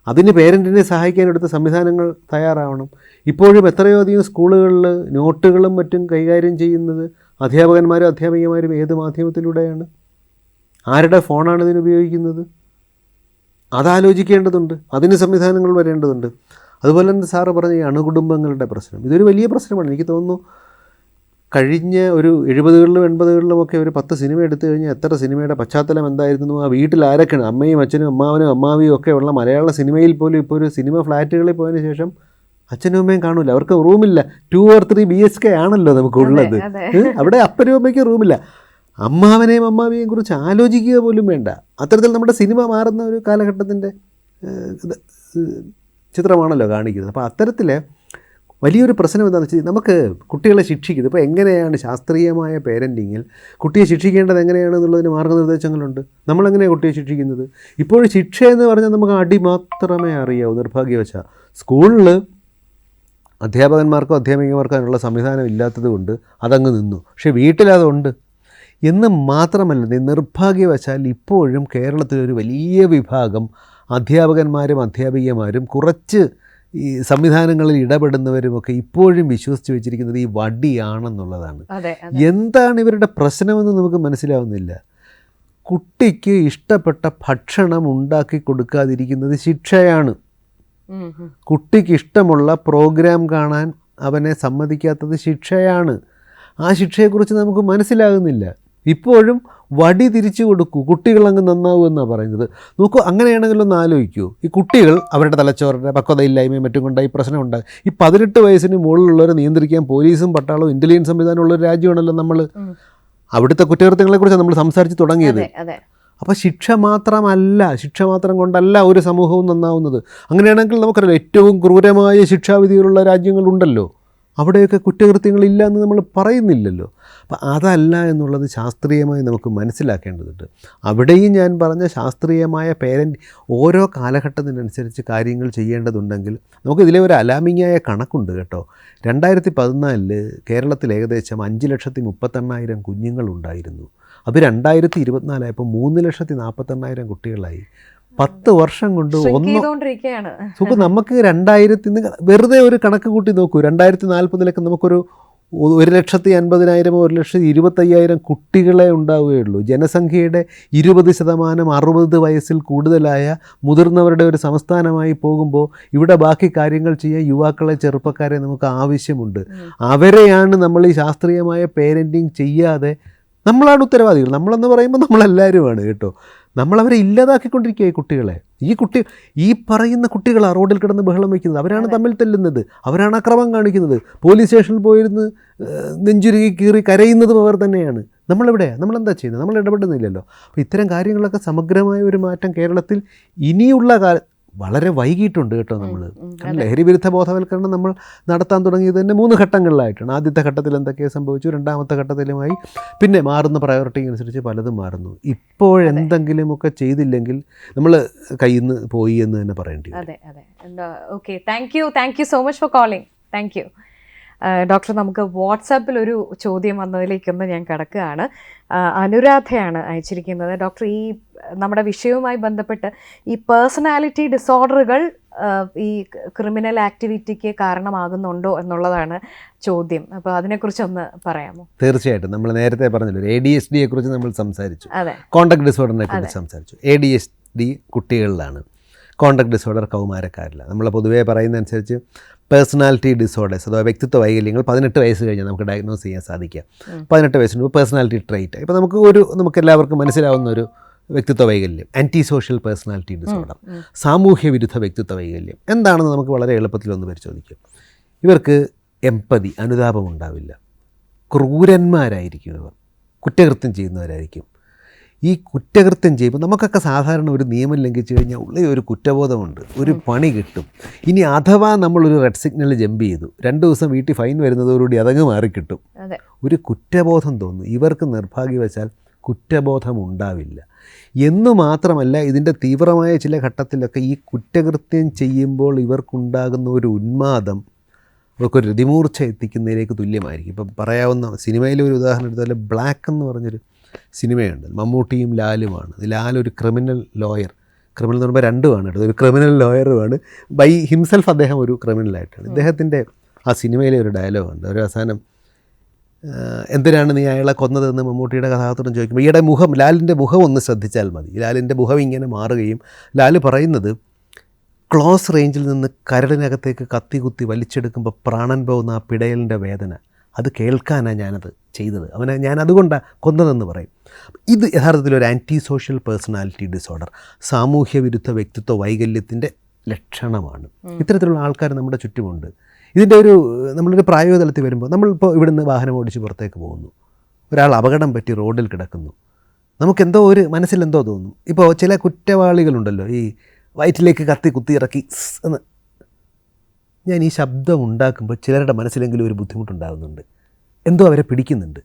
അതിന് പേരൻറ്റിനെ സഹായിക്കാനെടുത്ത സംവിധാനങ്ങൾ തയ്യാറാവണം. ഇപ്പോഴും എത്രയോ അധികം സ്കൂളുകളിൽ നോട്ടുകളും മറ്റും കൈകാര്യം ചെയ്യുന്നത് അധ്യാപകന്മാരും അധ്യാപികമാരും ഏത് മാധ്യമത്തിലൂടെയാണ്, ആരുടെ ഫോണാണ് ഇതിന് ഉപയോഗിക്കുന്നത്, അതാലോചിക്കേണ്ടതുണ്ട്. അതിന് സംവിധാനങ്ങൾ വരേണ്ടതുണ്ട്. അതുപോലെ തന്നെ സാറ് പറഞ്ഞ ഈ അണുകുടുംബങ്ങളുടെ പ്രശ്നം, ഇതൊരു വലിയ പ്രശ്നമാണ്. എനിക്ക് തോന്നുന്നു കഴിഞ്ഞ ഒരു 70കളിലും 80കളിലും ഒക്കെ ഒരു 10 സിനിമ എടുത്തു കഴിഞ്ഞാൽ എത്ര സിനിമയുടെ പശ്ചാത്തലം എന്തായിരുന്നു, ആ വീട്ടിൽ ആരൊക്കെയാണ്, അമ്മയും അച്ഛനും അമ്മാവനും അമ്മാവിയും ഒക്കെ ഉള്ള മലയാള സിനിമയിൽ പോലും ഇപ്പോൾ ഒരു സിനിമ ഫ്ലാറ്റുകളിൽ പോയതിന് ശേഷം അച്ഛനും അമ്മയും കാണില്ല, അവർക്ക് റൂമില്ല. 2 or 3 BHK ആണല്ലോ നമുക്കുള്ളത്. അവിടെ അപ്പനും അമ്മയ്ക്ക് റൂമില്ല. അമ്മാവനെയും അമ്മാവിയെയും കുറിച്ച് ആലോചിക്കുക പോലും വേണ്ട. അത്തരത്തിൽ നമ്മുടെ സിനിമ മാറുന്ന ഒരു കാലഘട്ടത്തിൻ്റെ ചിത്രമാണല്ലോ കാണിക്കുന്നത്. അപ്പോൾ അത്തരത്തിൽ വലിയൊരു പ്രശ്നം എന്താണെന്ന് വെച്ചാൽ, നമുക്ക് കുട്ടികളെ ശിക്ഷിക്കുന്നത് ഇപ്പോൾ എങ്ങനെയാണ് ശാസ്ത്രീയമായ പേരൻറ്റിങ്ങിൽ കുട്ടിയെ ശിക്ഷിക്കേണ്ടത് എങ്ങനെയാണെന്നുള്ളതിന് മാർഗ്ഗനിർദ്ദേശങ്ങളുണ്ട്. നമ്മളെങ്ങനെയാണ് കുട്ടിയെ ശിക്ഷിക്കുന്നത്? ഇപ്പോൾ ശിക്ഷയെന്ന് പറഞ്ഞാൽ നമുക്ക് അടി മാത്രമേ അറിയാവൂ, നിർഭാഗ്യവശാൽ. സ്കൂളിൽ അധ്യാപകന്മാർക്കോ അധ്യാപികമാർക്കോ അതിനുള്ള സംവിധാനം ഇല്ലാത്തത് കൊണ്ട് അതങ്ങ് നിന്നു. പക്ഷേ വീട്ടിലതുണ്ട് എന്ന് മാത്രമല്ല, നിർഭാഗ്യവശാൽ ഇപ്പോഴും കേരളത്തിലൊരു വലിയ വിഭാഗം അധ്യാപകന്മാരും അധ്യാപികമാരും കുറച്ച് ഈ സംവിധാനങ്ങളിൽ ഇടപെടുന്നവരുമൊക്കെ ഇപ്പോഴും വിശ്വസിച്ച് വെച്ചിരിക്കുന്നത് ഈ വടിയാണെന്നുള്ളതാണ്. എന്താണ് ഇവരുടെ പ്രശ്നമെന്ന് നമുക്ക് മനസ്സിലാവുന്നില്ല. കുട്ടിക്ക് ഇഷ്ടപ്പെട്ട ഭക്ഷണം ഉണ്ടാക്കി കൊടുക്കാതിരിക്കുന്നത് ശിക്ഷയാണ്. കുട്ടിക്ക് ഇഷ്ടമുള്ള പ്രോഗ്രാം കാണാൻ അവനെ സമ്മതിക്കാത്തത് ശിക്ഷയാണ്. ആ ശിക്ഷയെക്കുറിച്ച് നമുക്ക് മനസ്സിലാകുന്നില്ല. ഇപ്പോഴും വടി തിരിച്ചു കൊടുക്കൂ, കുട്ടികളങ്ങ് നന്നാവുമെന്നാണ് പറയുന്നത്. നോക്കൂ, അങ്ങനെയാണെങ്കിൽ ഒന്ന് ആലോചിക്കൂ. ഈ കുട്ടികൾ അവരുടെ തലച്ചോറിൻ്റെ പക്വതയില്ലായ്മയും മറ്റും കൊണ്ട് ഈ പ്രശ്നം ഉണ്ടാകും. ഈ 18 വയസ്സിന് മുകളിലുള്ളവരെ നിയന്ത്രിക്കാൻ പോലീസും പട്ടാളവും ഇൻ്റലിജൻസ് സംവിധാനമുള്ളൊരു രാജ്യമാണല്ലോ നമ്മൾ. അവിടുത്തെ കുറ്റകൃത്യങ്ങളെക്കുറിച്ചാണ് നമ്മൾ സംസാരിച്ച് തുടങ്ങിയത്. അപ്പോൾ ശിക്ഷ മാത്രം കൊണ്ടല്ല ഒരു സമൂഹവും നന്നാവുന്നത്. അങ്ങനെയാണെങ്കിൽ നമുക്കറിയാം, ഏറ്റവും ക്രൂരമായ ശിക്ഷാവിധികളുള്ള രാജ്യങ്ങളുണ്ടല്ലോ, അവിടെയൊക്കെ കുറ്റകൃത്യങ്ങളില്ല എന്ന് നമ്മൾ പറയുന്നില്ലല്ലോ. അപ്പം അതല്ല എന്നുള്ളത് ശാസ്ത്രീയമായി നമുക്ക് മനസ്സിലാക്കേണ്ടതുണ്ട്. അവിടെയും ഞാൻ പറഞ്ഞ ശാസ്ത്രീയമായ ഓരോ കാലഘട്ടത്തിനനുസരിച്ച് കാര്യങ്ങൾ ചെയ്യേണ്ടതുണ്ടെങ്കിൽ നമുക്കിതിലെ ഒരു അലാമിങ്ങായ കണക്കുണ്ട് കേട്ടോ. 2014 കേരളത്തിൽ ഏകദേശം 5,38,000 കുഞ്ഞുങ്ങളുണ്ടായിരുന്നു. അത് 2024 ആയപ്പോൾ 3,48,000 കുട്ടികളായി. 10 വർഷം കൊണ്ട് ചെയ്തുകൊണ്ടിരിക്കുകയാണ്. സുഖം. നമുക്ക് 2000 വെറുതെ ഒരു കണക്ക് കൂട്ടി നോക്കൂ, 2040 നമുക്കൊരു 1,50,000 1,25,000 കുട്ടികളെ ഉണ്ടാവുകയുള്ളൂ. ജനസംഖ്യയുടെ 20% 60 വയസ്സിൽ കൂടുതലായ മുതിർന്നവരുടെ ഒരു സംസ്ഥാനമായി പോകുമ്പോൾ ഇവിടെ ബാക്കി കാര്യങ്ങൾ ചെയ്യാൻ യുവാക്കളെ, ചെറുപ്പക്കാരെ നമുക്ക് ആവശ്യമുണ്ട്. അവരെയാണ് നമ്മൾ ഈ ശാസ്ത്രീയമായ പേരൻറ്റിങ് ചെയ്യാതെ, നമ്മളാണ് ഉത്തരവാദികൾ. നമ്മളെന്ന് പറയുമ്പോൾ നമ്മളെല്ലാവരുമാണ് കേട്ടോ. നമ്മളവരെ ഇല്ലാതാക്കിക്കൊണ്ടിരിക്കുക ഈ കുട്ടികളെ. ഈ പറയുന്ന കുട്ടികളാണ് റോഡിൽ കിടന്ന് ബഹളം വയ്ക്കുന്നത്, അവരാണ് തമ്മിൽ തല്ലുന്നത്, അവരാണ് അക്രമം കാണിക്കുന്നത്, പോലീസ് സ്റ്റേഷനിൽ പോയിരുന്ന് നെഞ്ചുരുകി കീറി കരയുന്നതും അവർ തന്നെയാണ്. നമ്മളെവിടെയാണ്? നമ്മളെന്താ ചെയ്യുന്നത്? നമ്മൾ ഇടപെടുന്നില്ലല്ലോ. അപ്പോൾ ഇത്തരം കാര്യങ്ങളൊക്കെ സമഗ്രമായ ഒരു മാറ്റം കേരളത്തിൽ ഇനിയുള്ള വളരെ വൈകിട്ടുണ്ട് കേട്ടോ. നമ്മൾ ലഹരി വിരുദ്ധ ബോധവൽക്കരണം നമ്മൾ നടത്താൻ തുടങ്ങിയത് തന്നെ 3 ഘട്ടങ്ങളിലായിട്ടാണ്. ആദ്യത്തെ ഘട്ടത്തിൽ എന്തൊക്കെ സംഭവിച്ചു, രണ്ടാമത്തെ ഘട്ടത്തിലുമായി, പിന്നെ മാറുന്ന പ്രയോറിറ്റി അനുസരിച്ച് പലതും മാറുന്നു. ഇപ്പോഴെന്തെങ്കിലുമൊക്കെ ചെയ്തില്ലെങ്കിൽ നമ്മൾ കയ്യിൽ നിന്ന് പോയി എന്ന് തന്നെ പറയേണ്ടി വരും. അതെ അതെ. Okay, thank you so much for calling. Thank you doctor. നമുക്ക് വാട്സാപ്പിൽ ഒരു ചോദ്യം വന്നതിലേക്കൊന്ന് ഞാൻ കിടക്കുകയാണ്. അനുരാധയാണ് അയച്ചിരിക്കുന്നത്. ഡോക്ടർ, ഈ നമ്മുടെ വിഷയവുമായി ബന്ധപ്പെട്ട് ഈ പേഴ്സണാലിറ്റി ഡിസോർഡറുകൾ ഈ ക്രിമിനൽ ആക്ടിവിറ്റിക്ക് കാരണമാകുന്നുണ്ടോ എന്നുള്ളതാണ് ചോദ്യം. അപ്പോൾ അതിനെക്കുറിച്ചൊന്ന് പറയാമോ? തീർച്ചയായിട്ടും. നമ്മൾ നേരത്തെ പറഞ്ഞല്ലോ, ADHD കുറിച്ച് നമ്മൾ സംസാരിച്ചു, അതെ, കോണ്ടക്ട് ഡിസോർഡറിനെ കുറിച്ച് സംസാരിച്ചു. ADHD കുട്ടികളിലാണ്, കോണ്ടക്ട് ഡിസോർഡർ കൗമാരക്കാരില്ല. നമ്മൾ പൊതുവേ പറയുന്നതനുസരിച്ച് പേഴ്സണാലിറ്റി ഡിസോർഡേഴ്സ് അഥവാ വ്യക്തിത്വ വൈകല്യങ്ങൾ 18 വയസ്സ് കഴിഞ്ഞാൽ നമുക്ക് ഡയഗ്നോസ് ചെയ്യാൻ സാധിക്കുക. 18 വയസ്സിന് മുമ്പ് പേഴ്സണാലിറ്റി ട്രൈറ്റ്. ഇപ്പോൾ നമുക്കെല്ലാവർക്കും മനസ്സിലാവുന്ന ഒരു വ്യക്തിത്വ വൈകല്യം ആൻറ്റി സോഷ്യൽ പേഴ്സണാലിറ്റി ഡിസോർഡർ, സാമൂഹ്യ വിരുദ്ധ വ്യക്തിത്വ വൈകല്യം എന്താണെന്ന് നമുക്ക് വളരെ എളുപ്പത്തിലൊന്ന് പരിശോധിക്കാം. ഇവർക്ക് എമ്പതി, അനുതാപം ഉണ്ടാവില്ല, ക്രൂരന്മാരായിരിക്കും, ഇവർ കുറ്റകൃത്യം ചെയ്യുന്നവരായിരിക്കും. ഈ കുറ്റകൃത്യം ചെയ്യുമ്പോൾ നമുക്കൊക്കെ സാധാരണ ഒരു നിയമം ലംഘിച്ചു കഴിഞ്ഞാൽ ഉള്ളിൽ ഒരു കുറ്റബോധമുണ്ട്, ഒരു പണി കിട്ടും. ഇനി അഥവാ നമ്മളൊരു റെഡ് സിഗ്നൽ ജമ്പ് ചെയ്തു, 2 ദിവസം വീട്ടിൽ ഫൈൻ വരുന്നതോടുകൂടി അതങ്ങ് മാറിക്കിട്ടും, ഒരു കുറ്റബോധം തോന്നും. ഇവർക്ക് നിർഭാഗ്യവശാൽ കുറ്റബോധം ഉണ്ടാവില്ല. എന്നു മാത്രമല്ല, ഇതിൻ്റെ തീവ്രമായ ചില ഘട്ടത്തിലൊക്കെ ഈ കുറ്റകൃത്യം ചെയ്യുമ്പോൾ ഇവർക്കുണ്ടാകുന്ന ഒരു ഉന്മാദം ഇവർക്കൊരു രതിമൂർച്ച എത്തിക്കുന്നതിലേക്ക് തുല്യമായിരിക്കും. ഇപ്പം പറയാവുന്ന സിനിമയിലെ ഒരു ഉദാഹരണം എടുത്താൽ ബ്ലാക്ക് എന്ന് പറഞ്ഞൊരു സിനിമയുണ്ട്. മമ്മൂട്ടിയും ലാലുമാണ്. ലാൽ ഒരു ക്രിമിനൽ ലോയർ, ക്രിമിനൽ എന്ന് പറയുമ്പോൾ 2 കേട്ടോ, ഒരു ക്രിമിനൽ ലോയറുമാണ്, ബൈ ഹിംസെൽഫ് അദ്ദേഹം ഒരു ക്രിമിനലായിട്ടാണ്. ഇദ്ദേഹത്തിൻ്റെ ആ സിനിമയിലെ ഒരു ഡയലോഗുണ്ട്. ഒരു അവസാനം എന്തിനാണ് നീ അയാളെ കൊന്നതെന്ന് മമ്മൂട്ടിയുടെ കഥാപാത്രം ചോദിക്കുമ്പോൾ ഈയുടെ മുഖം, ലാലിൻ്റെ മുഖം ഒന്ന് ശ്രദ്ധിച്ചാൽ മതി. ലാലിൻ്റെ മുഖം ഇങ്ങനെ മാറുകയും ലാൽ പറയുന്നത്, ക്ലോസ് റേഞ്ചിൽ നിന്ന് കരടിനകത്തേക്ക് കത്തി കുത്തി വലിച്ചെടുക്കുമ്പോൾ പ്രാണൻ പോകുന്ന ആ പിടയലിൻ്റെ വേദന, അത് കേൾക്കാനാണ് ഞാനത് ചെയ്തത്, ഞാൻ അതുകൊണ്ടാണ് കൊന്നതെന്ന് പറയും. ഇത് യഥാർത്ഥത്തിൽ ഒരു ആൻറ്റി സോഷ്യൽ പേഴ്സണാലിറ്റി ഡിസോർഡർ, സാമൂഹ്യ വിരുദ്ധ വ്യക്തിത്വ വൈകല്യത്തിൻ്റെ ലക്ഷണമാണ്. ഇത്തരത്തിലുള്ള ആൾക്കാർ നമ്മുടെ ചുറ്റുമുണ്ട്. ഇതിൻ്റെ നമ്മളൊരു പ്രായോഗിക തലത്തിൽ വരുമ്പോൾ, നമ്മളിപ്പോൾ ഇവിടുന്ന് വാഹനം ഓടിച്ച് പുറത്തേക്ക് പോകുന്നു, ഒരാൾ അപകടം പറ്റി റോഡിൽ കിടക്കുന്നു, നമുക്കെന്തോ ഒരു മനസ്സിലെന്തോ തോന്നും. ഇപ്പോൾ ചില കുറ്റവാളികളുണ്ടല്ലോ, ഈ വയറ്റിലേക്ക് കത്തി കുത്തി ഇറക്കി എന്ന്, ഞാൻ ഈ ശബ്ദം ഉണ്ടാക്കുമ്പോൾ ചിലരുടെ മനസ്സിലെങ്കിലും ഒരു ബുദ്ധിമുട്ടുണ്ടാകുന്നുണ്ട്, എന്തോ അവരെ പിടിക്കുന്നുണ്ട്.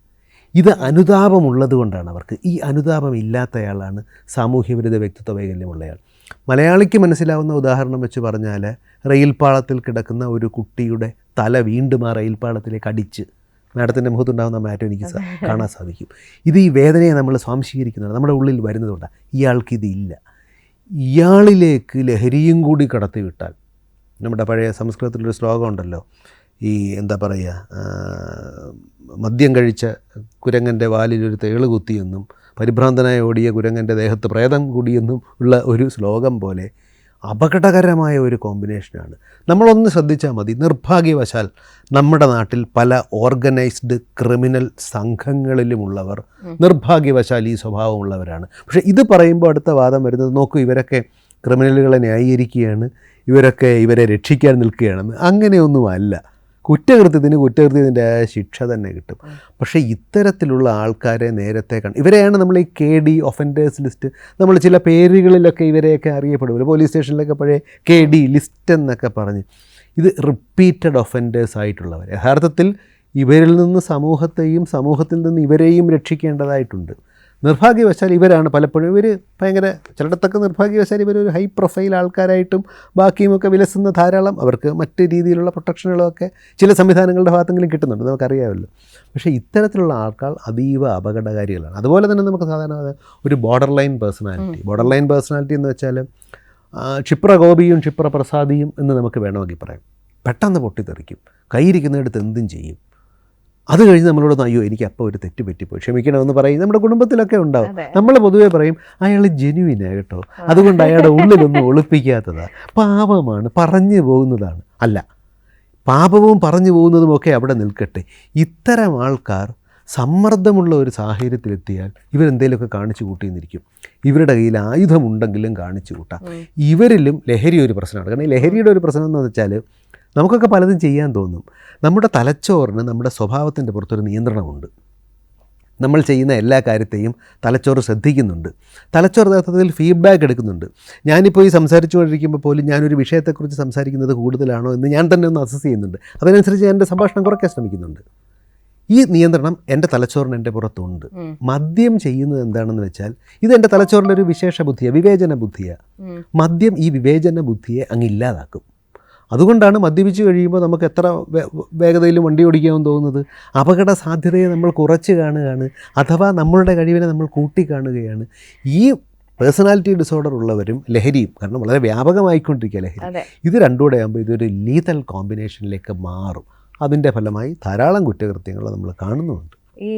ഇത് അനുതാപമുള്ളത് കൊണ്ടാണ് അവർക്ക്. ഈ അനുതാപം ഇല്ലാത്തയാളാണ് സാമൂഹ്യവിരുദ്ധ വ്യക്തിത്വ വൈകല്യമുള്ളയാൾ. മലയാളിക്ക് മനസ്സിലാവുന്ന ഉദാഹരണം വെച്ച് പറഞ്ഞാൽ, റെയിൽപ്പാളത്തിൽ കിടക്കുന്ന ഒരു കുട്ടിയുടെ തല വീണ്ടും ആ റെയിൽപ്പാളത്തിലേക്ക് അടിച്ച്, മാഡത്തിൻ്റെ മുഖത്തുണ്ടാകുന്ന മാറ്റം എനിക്ക് കാണാൻ സാധിക്കും. ഇത് ഈ വേദനയെ നമ്മൾ സ്വാംശീകരിക്കുന്നതാണ്, നമ്മുടെ ഉള്ളിൽ വരുന്നതുകൊണ്ടാണ്. ഇയാൾക്കിതില്ല. ഇയാളിലേക്ക് ലഹരിയും കൂടി കടത്തിവിട്ടാൽ, നമ്മുടെ പഴയ സംസ്കൃതത്തിലൊരു ശ്ലോകം ഉണ്ടല്ലോ, ഈ എന്താ പറയുക, മദ്യം കഴിച്ച കുരങ്ങൻ്റെ വാലിലൊരു തേള് കുത്തിയെന്നും പരിഭ്രാന്തനായി ഓടിയ കുരങ്ങൻ്റെ ദേഹത്ത് പ്രേതം കൂടിയെന്നും ഉള്ള ഒരു ശ്ലോകം പോലെ അപകടകരമായ ഒരു കോമ്പിനേഷനാണ്. നമ്മളൊന്ന് ശ്രദ്ധിച്ചാൽ മതി. നിർഭാഗ്യവശാൽ നമ്മുടെ നാട്ടിൽ പല ഓർഗനൈസ്ഡ് ക്രിമിനൽ സംഘങ്ങളിലുമുള്ളവർ നിർഭാഗ്യവശാൽ ഈ സ്വഭാവമുള്ളവരാണ്. പക്ഷേ ഇത് പറയുമ്പോൾ അടുത്ത വാദം വരുന്നത്, നോക്കൂ ഇവരൊക്കെ ക്രിമിനലുകളെ ന്യായീകരിക്കുകയാണ്, ഇവരെ രക്ഷിക്കാൻ നിൽക്കുകയാണെന്ന്. അങ്ങനെയൊന്നുമല്ല. കുറ്റകൃത്യത്തിൻ്റെ ശിക്ഷ തന്നെ കിട്ടും. പക്ഷേ ഇത്തരത്തിലുള്ള ആൾക്കാരെ നേരത്തെ ഇവരെയാണ് നമ്മൾ ഈ KD ഒഫൻഡേഴ്സ് ലിസ്റ്റ്, നമ്മൾ ചില പേരുകളിലൊക്കെ ഇവരെയൊക്കെ അറിയപ്പെടുമല്ലോ, പോലീസ് സ്റ്റേഷനിലൊക്കെ പഴയ KD ലിസ്റ്റ് എന്നൊക്കെ പറഞ്ഞ്. ഇത് റിപ്പീറ്റഡ് ഒഫൻഡേഴ്സ് ആയിട്ടുള്ളവർ. യഥാർത്ഥത്തിൽ ഇവരിൽ നിന്ന് സമൂഹത്തെയും സമൂഹത്തിൽ നിന്ന് ഇവരെയും രക്ഷിക്കേണ്ടതായിട്ടുണ്ട്. നിർഭാഗ്യവശാൽ ഇവരാണ് പലപ്പോഴും ഭയങ്കര ചിലയിടത്തൊക്കെ നിർഭാഗ്യവശാൽ ഇവരൊരു ഹൈ പ്രൊഫൈൽ ആൾക്കാരായിട്ടും ബാക്കിയുമൊക്കെ വിലസുന്ന ധാരാളം അവർക്ക് മറ്റ് രീതിയിലുള്ള പ്രൊട്ടക്ഷനുകളൊക്കെ ചില സംവിധാനങ്ങളുടെ ഭാഗത്തെങ്കിലും കിട്ടുന്നുണ്ട്, നമുക്കറിയാമല്ലോ. പക്ഷേ ഇത്തരത്തിലുള്ള ആൾക്കാർ അതീവ അപകടകാരികളാണ്. അതുപോലെ തന്നെ നമുക്ക് സാധാരണ ഒരു ബോർഡർ ലൈൻ പേഴ്സണാലിറ്റി എന്ന് വെച്ചാൽ ക്ഷിപ്രകോപിയും ക്ഷിപ്രപ്രസാദിയും എന്ന് നമുക്ക് വേണമെങ്കിൽ പറയാം. പെട്ടെന്ന് പൊട്ടിത്തെറിക്കും, കയ്യിരിക്കുന്നിടത്ത് എന്തും ചെയ്യും. അത് കഴിഞ്ഞ് നമ്മളോട് അയ്യോ എനിക്ക് അപ്പോൾ ഒരു തെറ്റ് പറ്റിപ്പോയി ക്ഷമിക്കണമെന്ന് പറയും. നമ്മുടെ കുടുംബത്തിലൊക്കെ ഉണ്ടാവും. നമ്മൾ പൊതുവേ പറയും അയാൾ ജെന്യുവിനാ കേട്ടോ, അതുകൊണ്ട് അയാളുടെ ഉള്ളിലൊന്നും ഒളിപ്പിക്കാത്തതാണ്, പാപമാണ്, പറഞ്ഞു പോകുന്നതാണ്. അല്ല, പാപവും പറഞ്ഞു പോകുന്നതുമൊക്കെ അവിടെ നിൽക്കട്ടെ. ഇത്തരം ആൾക്കാർ സമ്മർദ്ദമുള്ള ഒരു സാഹചര്യത്തിലെത്തിയാൽ ഇവരെന്തെങ്കിലുമൊക്കെ കാണിച്ചു കൂട്ടിയെന്നിരിക്കും. ഇവരുടെ കയ്യിൽ ആയുധമുണ്ടെങ്കിലും കാണിച്ചു കൂട്ടാം. ഇവരിലും ലഹരി ഒരു പ്രശ്നമാണ്. കാരണം ഈ ലഹരിയുടെ ഒരു പ്രശ്നം എന്ന് വെച്ചാൽ നമുക്കൊക്കെ പലതും ചെയ്യാൻ തോന്നും. നമ്മുടെ തലച്ചോറിന് നമ്മുടെ സ്വഭാവത്തിൻ്റെ പുറത്തൊരു നിയന്ത്രണമുണ്ട്. നമ്മൾ ചെയ്യുന്ന എല്ലാ കാര്യത്തെയും തലച്ചോറ് ശ്രദ്ധിക്കുന്നുണ്ട്. തലച്ചോറ് യഥാർത്ഥത്തിൽ ഫീഡ്ബാക്ക് എടുക്കുന്നുണ്ട്. ഞാനിപ്പോൾ ഈ സംസാരിച്ചുകൊണ്ടിരിക്കുമ്പോൾ പോലും ഞാനൊരു വിഷയത്തെക്കുറിച്ച് സംസാരിക്കുന്നത് കൂടുതലാണോ എന്ന് ഞാൻ തന്നെ ഒന്ന് അസസ് ചെയ്യുന്നുണ്ട്. അതിനനുസരിച്ച് ഞാൻ എൻ്റെ സംഭാഷണം കുറയ്ക്കാൻ ശ്രമിക്കുന്നുണ്ട്. ഈ നിയന്ത്രണം എൻ്റെ തലച്ചോറിന് എൻ്റെ പുറത്തുണ്ട്. മദ്യം ചെയ്യുന്നത് എന്താണെന്ന് വെച്ചാൽ ഇത് എൻ്റെ തലച്ചോറിൻ്റെ ഒരു വിശേഷ ബുദ്ധിയാണ്, വിവേചന ബുദ്ധിയാണ്. മദ്യം ഈ വിവേചന ബുദ്ധിയെ അങ്ങ് ഇല്ലാതാക്കും. അതുകൊണ്ടാണ് മദ്യപിച്ച് കഴിയുമ്പോൾ നമുക്ക് എത്ര വേഗതയിലും വണ്ടി ഓടിക്കാമെന്ന് തോന്നുന്നത്. അപകട സാധ്യതയെ നമ്മൾ കുറച്ച് കാണുകയാണ്, അഥവാ നമ്മളുടെ കഴിവിനെ നമ്മൾ കൂട്ടിക്കാണുകയാണ്. ഈ പേഴ്സണാലിറ്റി ഡിസോർഡർ ഉള്ളവരും ലഹരിയും, കാരണം വളരെ വ്യാപകമായിക്കൊണ്ടിരിക്കുക ലഹരി, ഇത് രണ്ടുകൂടെ ആകുമ്പോൾ ഇതൊരു ലീതൽ കോമ്പിനേഷനിലേക്ക് മാറും. അതിൻ്റെ ഫലമായി ധാരാളം കുറ്റകൃത്യങ്ങൾ നമ്മൾ കാണുന്നുമുണ്ട്. ഈ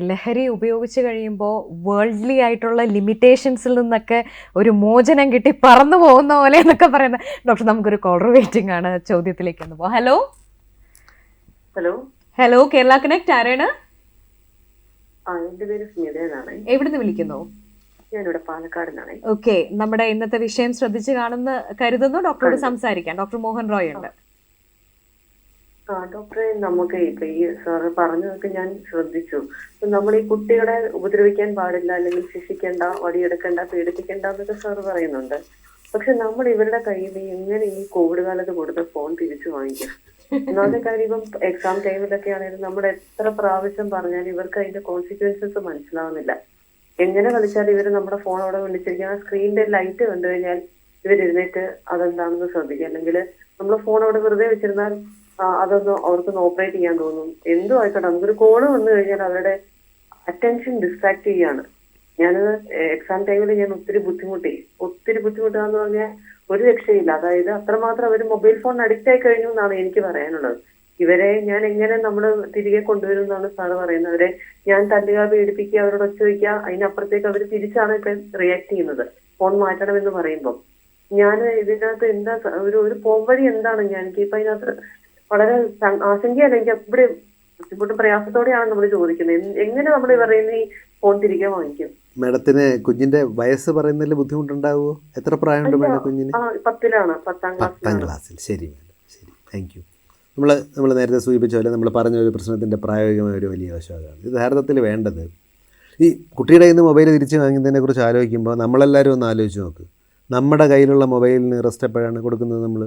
ലഹരി ഉപയോഗിച്ച് കഴിയുമ്പോൾ വേൾഡ്ലി ആയിട്ടുള്ള ലിമിറ്റേഷൻസിൽ നിന്നൊക്കെ ഒരു മോചനം കിട്ടി പറന്നു പോകുന്ന പോലെ എന്നൊക്കെ പറയുന്ന ഡോക്ടർ, നമുക്കൊരു കോളർ വെയിറ്റിംഗ് ആണ്, ചോദ്യത്തിലേക്ക് ഒന്ന് പോകാം. Hello hello hello Kerala connect, ആരാണ്? എന്റെ പേര് സ്മിതയെന്നാണ്. എവിടുന്ന് വിളിക്കുന്നു? ഞാനിവിടെ പാലക്കാടിനാണ്. ഓക്കെ, നമ്മുടെ ഇന്നത്തെ വിഷയം ശ്രദ്ധിച്ച് കാണുന്ന കരുതുന്നു. ഡോക്ടറോട് സംസാരിക്കാം. ഡോക്ടർ മോഹൻ റോയ് ഉണ്ട്. ഡോക്ടറെ, നമുക്ക് ഇപ്പൊ ഈ സാറ് പറഞ്ഞതൊക്കെ ഞാൻ ശ്രദ്ധിച്ചു. നമ്മൾ ഈ കുട്ടികളെ ഉപദ്രവിക്കാൻ പാടില്ല, അല്ലെങ്കിൽ ശിക്ഷിക്കേണ്ട, വടിയെടുക്കണ്ട, പീഡിപ്പിക്കേണ്ട എന്നൊക്കെ സാറ് പറയുന്നുണ്ട്. പക്ഷെ നമ്മൾ ഇവരുടെ കയ്യിൽ എങ്ങനെ ഈ കോവിഡ് കാലത്ത് കൊടുത്ത ഫോൺ തിരിച്ചു വാങ്ങിക്കാം? ഒന്നാമത്തെ കാര്യം, ഇപ്പം എക്സാം ടൈമിലൊക്കെ ആണെങ്കിലും നമ്മൾ എത്ര പ്രാവശ്യം പറഞ്ഞാലും ഇവർക്ക് അതിന്റെ കോൺസിക്വൻസസ് മനസ്സിലാവുന്നില്ല. എങ്ങനെ കളിച്ചാലും ഇവർ നമ്മുടെ ഫോൺ അവിടെ വിളിച്ചിരിക്കുക, ആ സ്ക്രീനിന്റെ ലൈറ്റ് കണ്ടു കഴിഞ്ഞാൽ ഇവരെഴുന്നേറ്റ് അതെന്താണെന്ന് ശ്രദ്ധിക്കുക. അല്ലെങ്കിൽ നമ്മൾ ഫോൺ അവിടെ വെറുതെ വെച്ചിരുന്നാൽ അതൊന്ന് അവർക്കൊന്ന് ഓപ്പറേറ്റ് ചെയ്യാൻ തോന്നും. എന്തോ ആയിക്കോട്ടെ, നമുക്കൊരു കോള് വന്നു കഴിഞ്ഞാൽ അവരുടെ അറ്റൻഷൻ ഡിസ്ട്രാക്ട് ചെയ്യാണ്. ഞാനത് എക്സാം ടൈമിൽ ഞാൻ ഒത്തിരി ബുദ്ധിമുട്ടാന്ന് പറഞ്ഞാൽ ഒരു രക്ഷയില്ല. അതായത് അത്രമാത്രം അവർ മൊബൈൽ ഫോൺ അഡിക്റ്റ് ആയി കഴിഞ്ഞു എന്നാണ് എനിക്ക് പറയാനുള്ളത്. ഇവരെ ഞാൻ എങ്ങനെ നമ്മൾ തിരികെ കൊണ്ടുവരും എന്നാണ് സാറ് പറയുന്നത്. അവരെ ഞാൻ തല്ലുക, പീഡിപ്പിക്കുക, അവരോട് ഒച്ച വയ്ക്കുക, അതിനപ്പുറത്തേക്ക് അവർ തിരിച്ചാണ് ഇപ്പൊ റിയാക്ട് ചെയ്യുന്നത്. ഫോൺ മാറ്റണമെന്ന് പറയുമ്പോൾ ഞാൻ ഇതിനകത്ത് എന്താ ഒരു പോംവഴി എന്താണ്? എനിക്കിപ്പോ അതിനകത്ത് വളരെ ആശങ്കയാണ്. എനിക്ക് എവിടെ ബുദ്ധിമുട്ടും പ്രയാസത്തോടെയാണ് നമ്മൾ ചോദിക്കുന്നത്, എങ്ങനെ നമ്മൾ പറയുന്ന ഈ ഫോൺ തിരികെ വാങ്ങിക്കും? മാഡത്തിന് കുഞ്ഞിന്റെ വയസ്സ് പറയുന്നതിൽ ബുദ്ധിമുട്ടുണ്ടാവുമോ? എത്ര പ്രായമുണ്ട് മാഡം കുഞ്ഞിന്? 10ാം ക്ലാസ്സിൽ. ശരി മാഡം, ശരി, താങ്ക് യു. നമ്മൾ നേരത്തെ സൂചിപ്പിച്ച പോലെ നമ്മൾ പറഞ്ഞ ഒരു പ്രശ്നത്തിൻ്റെ പ്രായോഗികമായ ഒരു വലിയ വശമാണ് ഇത്. യഥാർത്ഥത്തിൽ വേണ്ടത് ഈ കുട്ടിയുടെ കയ്യിൽ നിന്ന് മൊബൈൽ തിരിച്ച് വാങ്ങുന്നതിനെ കുറിച്ച് ആലോചിക്കുമ്പോൾ നമ്മളെല്ലാവരും ഒന്ന് ആലോചിച്ച് നോക്ക്. നമ്മുടെ കയ്യിലുള്ള മൊബൈലിന് റെസ്റ്റ് എപ്പോഴാണ് കൊടുക്കുന്നത്? നമ്മൾ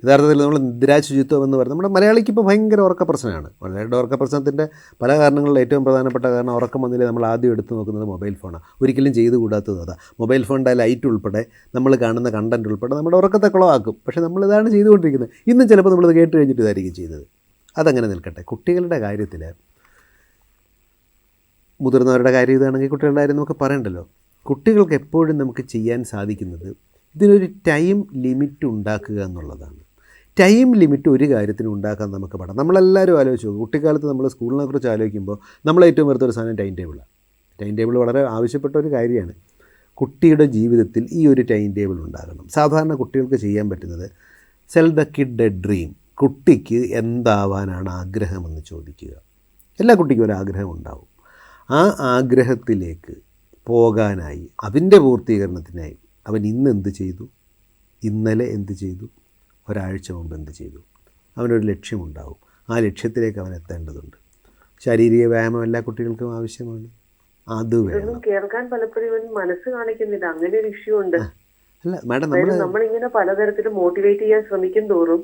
യഥാർത്ഥത്തിൽ നമ്മൾ നിദ്രാശുചിത്വം എന്ന് പറയുന്നത് നമ്മുടെ മലയാളിക്ക് ഇപ്പോൾ ഭയങ്കര ഉറക്ക പ്രശ്നമാണ്. മലയാളിയുടെ ഉറക്ക പ്രശ്നത്തിൻ്റെ പല കാരണങ്ങളിൽ ഏറ്റവും പ്രധാനപ്പെട്ട കാരണം ഉറക്കം വന്നില്ലേ നമ്മൾ ആദ്യം എടുത്തു നോക്കുന്നത് മൊബൈൽ ഫോണാണ്. ഒരിക്കലും ചെയ്തു കൂടാത്തത് അതാ. മൊബൈൽ ഫോണിൻ്റെ ലൈറ്റ് ഉൾപ്പെടെ നമ്മൾ കാണുന്ന കണ്ടൻറ്റ് ഉൾപ്പെടെ നമ്മുടെ ഉറക്കത്തെ കുളമാക്കും. പക്ഷേ നമ്മളിതാണ് ചെയ്തുകൊണ്ടിരിക്കുന്നത്. ഇന്നും ചിലപ്പോൾ നമ്മളിത് കേട്ട് കഴിഞ്ഞിട്ട് ഇതായിരിക്കും ചെയ്തത്. അതങ്ങനെ നിൽക്കട്ടെ. കുട്ടികളുടെ കാര്യത്തിൽ, മുതിർന്നവരുടെ കാര്യം ഇതാണെങ്കിൽ കുട്ടികളുടെ കാര്യം നമുക്ക് പറയണ്ടല്ലോ. കുട്ടികൾക്ക് എപ്പോഴും നമുക്ക് ചെയ്യാൻ സാധിക്കുന്നത് ഇതിനൊരു ടൈം ലിമിറ്റ് ഉണ്ടാക്കുക എന്നുള്ളതാണ്. ടൈം ലിമിറ്റ് ഒരു കാര്യത്തിന് ഉണ്ടാക്കാൻ നമുക്ക് പാടാം. നമ്മളെല്ലാവരും ആലോചിച്ച് നോക്കും. കുട്ടിക്കാലത്ത് നമ്മൾ സ്കൂളിനെ കുറിച്ച് ആലോചിക്കുമ്പോൾ നമ്മൾ ഏറ്റവും വെറുത്തൊരു സാധനം ടൈം ടേബിളാണ്. ടൈം ടേബിൾ വളരെ ആവശ്യപ്പെട്ട ഒരു കാര്യമാണ്. കുട്ടിയുടെ ജീവിതത്തിൽ ഈ ഒരു ടൈം ടേബിൾ ഉണ്ടാകണം. സാധാരണ കുട്ടികൾക്ക് ചെയ്യാൻ പറ്റുന്നത് cell the kid A dream. കുട്ടിക്ക് എന്താവാനാണ് ആഗ്രഹമെന്ന് ചോദിക്കുക. എല്ലാ കുട്ടിക്കും ഒരു ആഗ്രഹം ഉണ്ടാവും. ആ ആഗ്രഹത്തിലേക്ക് പോകാനായി, അതിൻ്റെ പൂർത്തീകരണത്തിനായി അവൻ ഇന്ന് എന്ത് ചെയ്തു, ഇന്നലെ എന്ത് ചെയ്തു, ഒരാഴ്ച മുമ്പ് എന്ത് ചെയ്തു, അവനൊരു ലക്ഷ്യമുണ്ടാവും. ആ ലക്ഷ്യത്തിലേക്ക് അവൻ എത്തേണ്ടതുണ്ട്. ശാരീരിക വ്യായാമം എല്ലാ കുട്ടികൾക്കും ആവശ്യമാണ്. അത് വേണം. കേൾക്കാൻ പലപ്പോഴും മനസ്സ് കാണിക്കുന്നില്ല. അങ്ങനെ ഒരു ഇഷ്യൂ ഉണ്ട്. അല്ല മാഡം, നമ്മളിങ്ങനെ പലതരത്തിലും മോട്ടിവേറ്റ് ചെയ്യാൻ ശ്രമിക്കും തോറും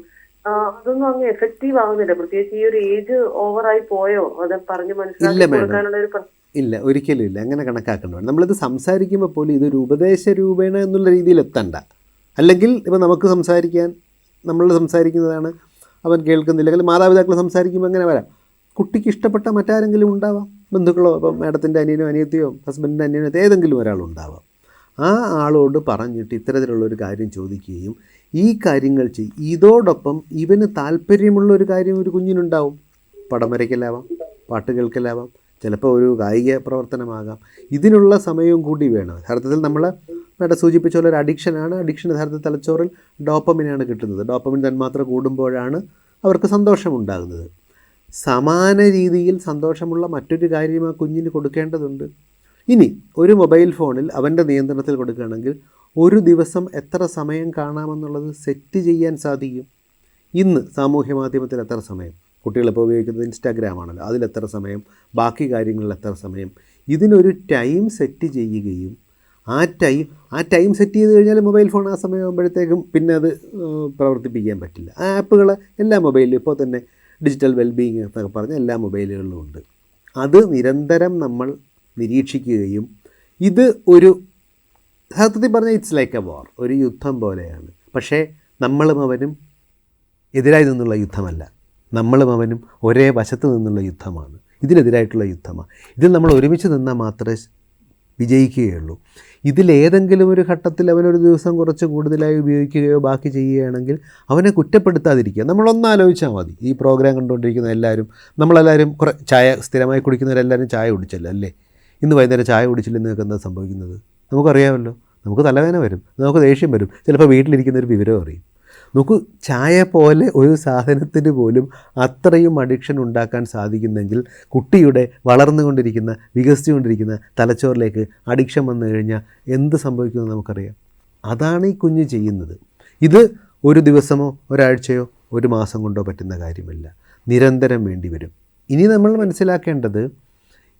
അതൊന്നും അങ്ങ് എഫക്റ്റീവ് ആവുന്നില്ല. പ്രത്യേകിച്ച് ഈ ഒരു ഏജ് ഓവറായി പോയോ അത് പറഞ്ഞ് മനസ്സിലാക്കി കൊടുക്കാനുള്ള ഒരു ഇല്ല, ഒരിക്കലും ഇല്ല. അങ്ങനെ കണക്കാക്കേണ്ടതാണ്. നമ്മളിത് സംസാരിക്കുമ്പോൾ പോലും ഇതൊരു ഉപദേശ രൂപേണ എന്നുള്ള രീതിയിൽ എത്തണ്ട. അല്ലെങ്കിൽ ഇപ്പോൾ നമുക്ക് സംസാരിക്കാൻ നമ്മൾ സംസാരിക്കുന്നതാണ്, അവൻ കേൾക്കുന്നില്ല. അല്ലെങ്കിൽ മാതാപിതാക്കൾ സംസാരിക്കുമ്പോൾ അങ്ങനെ വരാം. കുട്ടിക്ക് ഇഷ്ടപ്പെട്ട മറ്റാരെങ്കിലും ഉണ്ടാവാം, ബന്ധുക്കളോ, ഇപ്പം മാഡത്തിൻ്റെ അനിയനോ അനിയത്തിയോ ഹസ്ബൻഡിൻ്റെ അനിയനോ ഏതെങ്കിലും ഒരാളുണ്ടാവാം. ആ ആളോട് പറഞ്ഞിട്ട് ഇത്തരത്തിലുള്ളൊരു കാര്യം ചോദിക്കുകയും ഈ കാര്യങ്ങൾ ചെയ്യും. ഇതോടൊപ്പം ഇവന് താല്പര്യമുള്ളൊരു കാര്യം ഒരു കുഞ്ഞിനുണ്ടാവും. പടം വരയ്ക്കലാവാം, പാട്ട് കേൾക്കലാവാം, ചിലപ്പോൾ ഒരു കായിക പ്രവർത്തനമാകാം. ഇതിനുള്ള സമയവും കൂടി വേണം. യഥാർത്ഥത്തിൽ നമ്മൾ ഇവിടെ സൂചിപ്പിച്ച പോലെ ഒരു അഡിക്ഷനാണ്. അഡിക്ഷൻ യഥാർത്ഥത്തിൽ തലച്ചോറിൽ ഡോപ്പമിനാണ് കിട്ടുന്നത്. ഡോപ്പമിൻ തന്മാത്ര കൂടുമ്പോഴാണ് അവർക്ക് സന്തോഷമുണ്ടാകുന്നത്. സമാന രീതിയിൽ സന്തോഷമുള്ള മറ്റൊരു കാര്യം ആ കുഞ്ഞിന് കൊടുക്കേണ്ടതുണ്ട്. ഇനി ഒരു മൊബൈൽ ഫോണിൽ അവൻ്റെ നിയന്ത്രണത്തിൽ കൊടുക്കുകയാണെങ്കിൽ ഒരു ദിവസം എത്ര സമയം കാണാമെന്നുള്ളത് സെറ്റ് ചെയ്യാൻ സാധിക്കും. ഇന്ന് സാമൂഹ്യ മാധ്യമത്തിൽ എത്ര സമയം, കുട്ടികളിപ്പോൾ ഉപയോഗിക്കുന്നത് ഇൻസ്റ്റാഗ്രാമാണല്ലോ, അതിലെത്ര സമയം, ബാക്കി കാര്യങ്ങളിൽ എത്ര സമയം, ഇതിനൊരു ടൈം സെറ്റ് ചെയ്യുകയും ആ ടൈം സെറ്റ് ചെയ്ത് കഴിഞ്ഞാൽ മൊബൈൽ ഫോൺ ആ സമയമാകുമ്പോഴത്തേക്കും പിന്നെ അത് പ്രവർത്തിപ്പിക്കാൻ പറ്റില്ല. ആ ആപ്പുകൾ എല്ലാ മൊബൈലിലും ഇപ്പോൾ തന്നെ ഡിജിറ്റൽ വെൽബീയിങ് എന്നൊക്കെ പറഞ്ഞ എല്ലാ മൊബൈലുകളിലും ഉണ്ട്. അത് നിരന്തരം നമ്മൾ നിരീക്ഷിക്കുകയും ഇത് ഒരു യഥാർത്ഥത്തിൽ പറഞ്ഞാൽ ഇറ്റ്സ് ലൈക്ക് എ വാർ, ഒരു യുദ്ധം പോലെയാണ്. പക്ഷേ നമ്മളും അവനും എതിരായി നിന്നുള്ള യുദ്ധമല്ല, നമ്മളും അവനും ഒരേ വശത്ത് നിന്നുള്ള യുദ്ധമാണ്. ഇതിനെതിരായിട്ടുള്ള യുദ്ധമാണ്. ഇതിൽ നമ്മൾ ഒരുമിച്ച് നിന്നാൽ മാത്രമേ വിജയിക്കുകയുള്ളൂ. ഇതിലേതെങ്കിലും ഒരു ഘട്ടത്തിൽ അവനൊരു ദിവസം കുറച്ച് കൂടുതലായി ഉപയോഗിക്കുകയോ ബാക്കി ചെയ്യുകയാണെങ്കിൽ അവനെ കുറ്റപ്പെടുത്താതിരിക്കുക. നമ്മളൊന്നാലോചിച്ചാൽ മതി. ഈ പ്രോഗ്രാം കണ്ടുകൊണ്ടിരിക്കുന്ന എല്ലാവരും, നമ്മളെല്ലാവരും കുറേ ചായ സ്ഥിരമായി കുടിക്കുന്നവരെല്ലാവരും ചായ കുടിച്ചല്ലോ അല്ലേ? ഇന്ന് വൈകുന്നേരം ചായ കുടിച്ചില്ലെന്ന് നിങ്ങൾക്ക് എന്താ സംഭവിക്കുന്നത്? നമുക്കറിയാമല്ലോ. നമുക്ക് തലവേദന വരും, നമുക്ക് ദേഷ്യം വരും, ചിലപ്പോൾ വീട്ടിലിരിക്കുന്നൊരു വിവരം അറിയും. നമുക്ക് ചായ പോലെ ഒരു സാധനത്തിന് പോലും അത്രയും അഡിക്ഷൻ ഉണ്ടാക്കാൻ സാധിക്കുന്നെങ്കിൽ കുട്ടിയുടെ വളർന്നുകൊണ്ടിരിക്കുന്ന വികസിച്ചുകൊണ്ടിരിക്കുന്ന തലച്ചോറിലേക്ക് അഡിക്ഷൻ വന്നു കഴിഞ്ഞാൽ എന്ത് സംഭവിക്കുമെന്ന് നമുക്കറിയാം. അതാണ് ഈ കുഞ്ഞ് ചെയ്യുന്നത്. ഇത് ഒരു ദിവസമോ ഒരാഴ്ചയോ ഒരു മാസം കൊണ്ടോ പറ്റുന്ന കാര്യമല്ല, നിരന്തരം വേണ്ടി വരും. ഇനി നമ്മൾ മനസ്സിലാക്കേണ്ടത്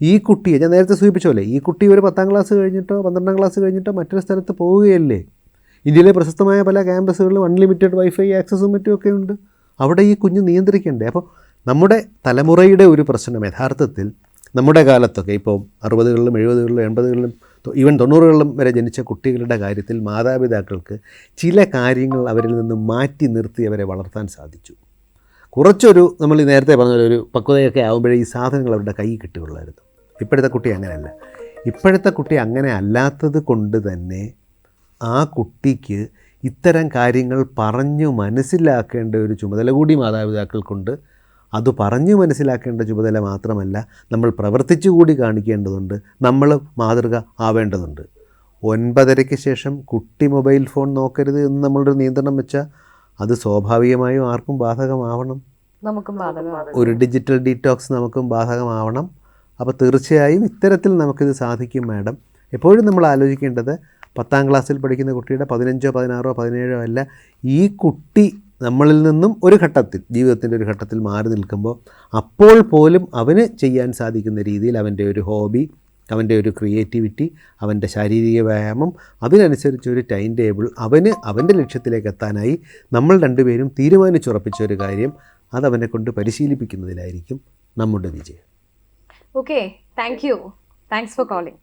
ഈ കുട്ടിയെ ഞാൻ നേരത്തെ സൂചിപ്പിച്ച പോലെ ഈ കുട്ടി ഒരു 10ാം ക്ലാസ് കഴിഞ്ഞിട്ടോ 12ാം ക്ലാസ് കഴിഞ്ഞിട്ടോ മറ്റൊരു സ്ഥലത്ത് പോവുകയല്ലേ. ഇന്ത്യയിലെ പ്രശസ്തമായ പല ക്യാമ്പസുകളിലും അൺലിമിറ്റഡ് വൈഫൈ ആക്സസും മറ്റുമൊക്കെ ഉണ്ട്. അവിടെ ഈ കുഞ്ഞ് നിയന്ത്രിക്കണ്ടേ? അപ്പോൾ നമ്മുടെ തലമുറയുടെ ഒരു പ്രശ്നം യഥാർത്ഥത്തിൽ നമ്മുടെ കാലത്തൊക്കെ ഇപ്പോൾ 60കളിലും 70കളിലും 80കളിലും ഈവൻ 90കളിലും വരെ ജനിച്ച കുട്ടികളുടെ കാര്യത്തിൽ മാതാപിതാക്കൾക്ക് ചില കാര്യങ്ങൾ അവരിൽ നിന്ന് മാറ്റി നിർത്തി അവരെ വളർത്താൻ സാധിച്ചു. കുറച്ചൊരു നമ്മൾ നേരത്തെ പറഞ്ഞ ഒരു പക്വതയൊക്കെ ആകുമ്പോഴേ ഈ സാധനങ്ങൾ അവരുടെ കൈ കിട്ടുകയുള്ളായിരുന്നു. ഇപ്പോഴത്തെ കുട്ടി അങ്ങനെയല്ല. ഇപ്പോഴത്തെ കുട്ടി അങ്ങനെ അല്ലാത്തത് കൊണ്ട് തന്നെ ആ കുട്ടിക്ക് ഇത്തരം കാര്യങ്ങൾ പറഞ്ഞു മനസ്സിലാക്കേണ്ട ഒരു ചുമതല കൂടി മാതാപിതാക്കൾക്കുണ്ട്. അത് പറഞ്ഞു മനസ്സിലാക്കേണ്ട ചുമതല മാത്രമല്ല, നമ്മൾ പ്രവർത്തിച്ചു കൂടി കാണിക്കേണ്ടതുണ്ട്. നമ്മൾ മാതൃക ആവേണ്ടതുണ്ട്. 9:30-ക്ക് ശേഷം കുട്ടി മൊബൈൽ ഫോൺ നോക്കരുത് എന്ന് നമ്മളൊരു നിയന്ത്രണം വെച്ചാൽ അത് സ്വാഭാവികമായും ആർക്കും ബാധകമാവണം. നമുക്കും ബാധകമാണ്. ഒരു ഡിജിറ്റൽ ഡീറ്റോക്സ് നമുക്കും ബാധകമാവണം. അപ്പോൾ തീർച്ചയായും ഇത്തരത്തിൽ നമുക്കിത് സാധിക്കും മാഡം. എപ്പോഴും നമ്മൾ ആലോചിക്കേണ്ടത് 10ാം ക്ലാസ്സിൽ പഠിക്കുന്ന കുട്ടിയുടെ 15, 16, 17 അല്ല. ഈ കുട്ടി നമ്മളിൽ നിന്നും ഒരു ഘട്ടത്തിൽ, ജീവിതത്തിൻ്റെ ഒരു ഘട്ടത്തിൽ മാറി നിൽക്കുമ്പോൾ അപ്പോൾ പോലും അവന് ചെയ്യാൻ സാധിക്കുന്ന രീതിയിൽ അവൻ്റെ ഒരു ഹോബി, അവൻ്റെ ഒരു ക്രിയേറ്റിവിറ്റി, അവൻ്റെ ശാരീരിക വ്യായാമം, അതിനനുസരിച്ചൊരു ടൈം ടേബിൾ അവന് അവൻ്റെ ലക്ഷ്യത്തിലേക്ക് എത്താനായി നമ്മൾ രണ്ടുപേരും തീരുമാനിച്ചുറപ്പിച്ച ഒരു കാര്യം അതവനെ കൊണ്ട് പരിശീലിപ്പിക്കുന്നതിലായിരിക്കും നമ്മുടെ വിജയം. Okay, thanks for calling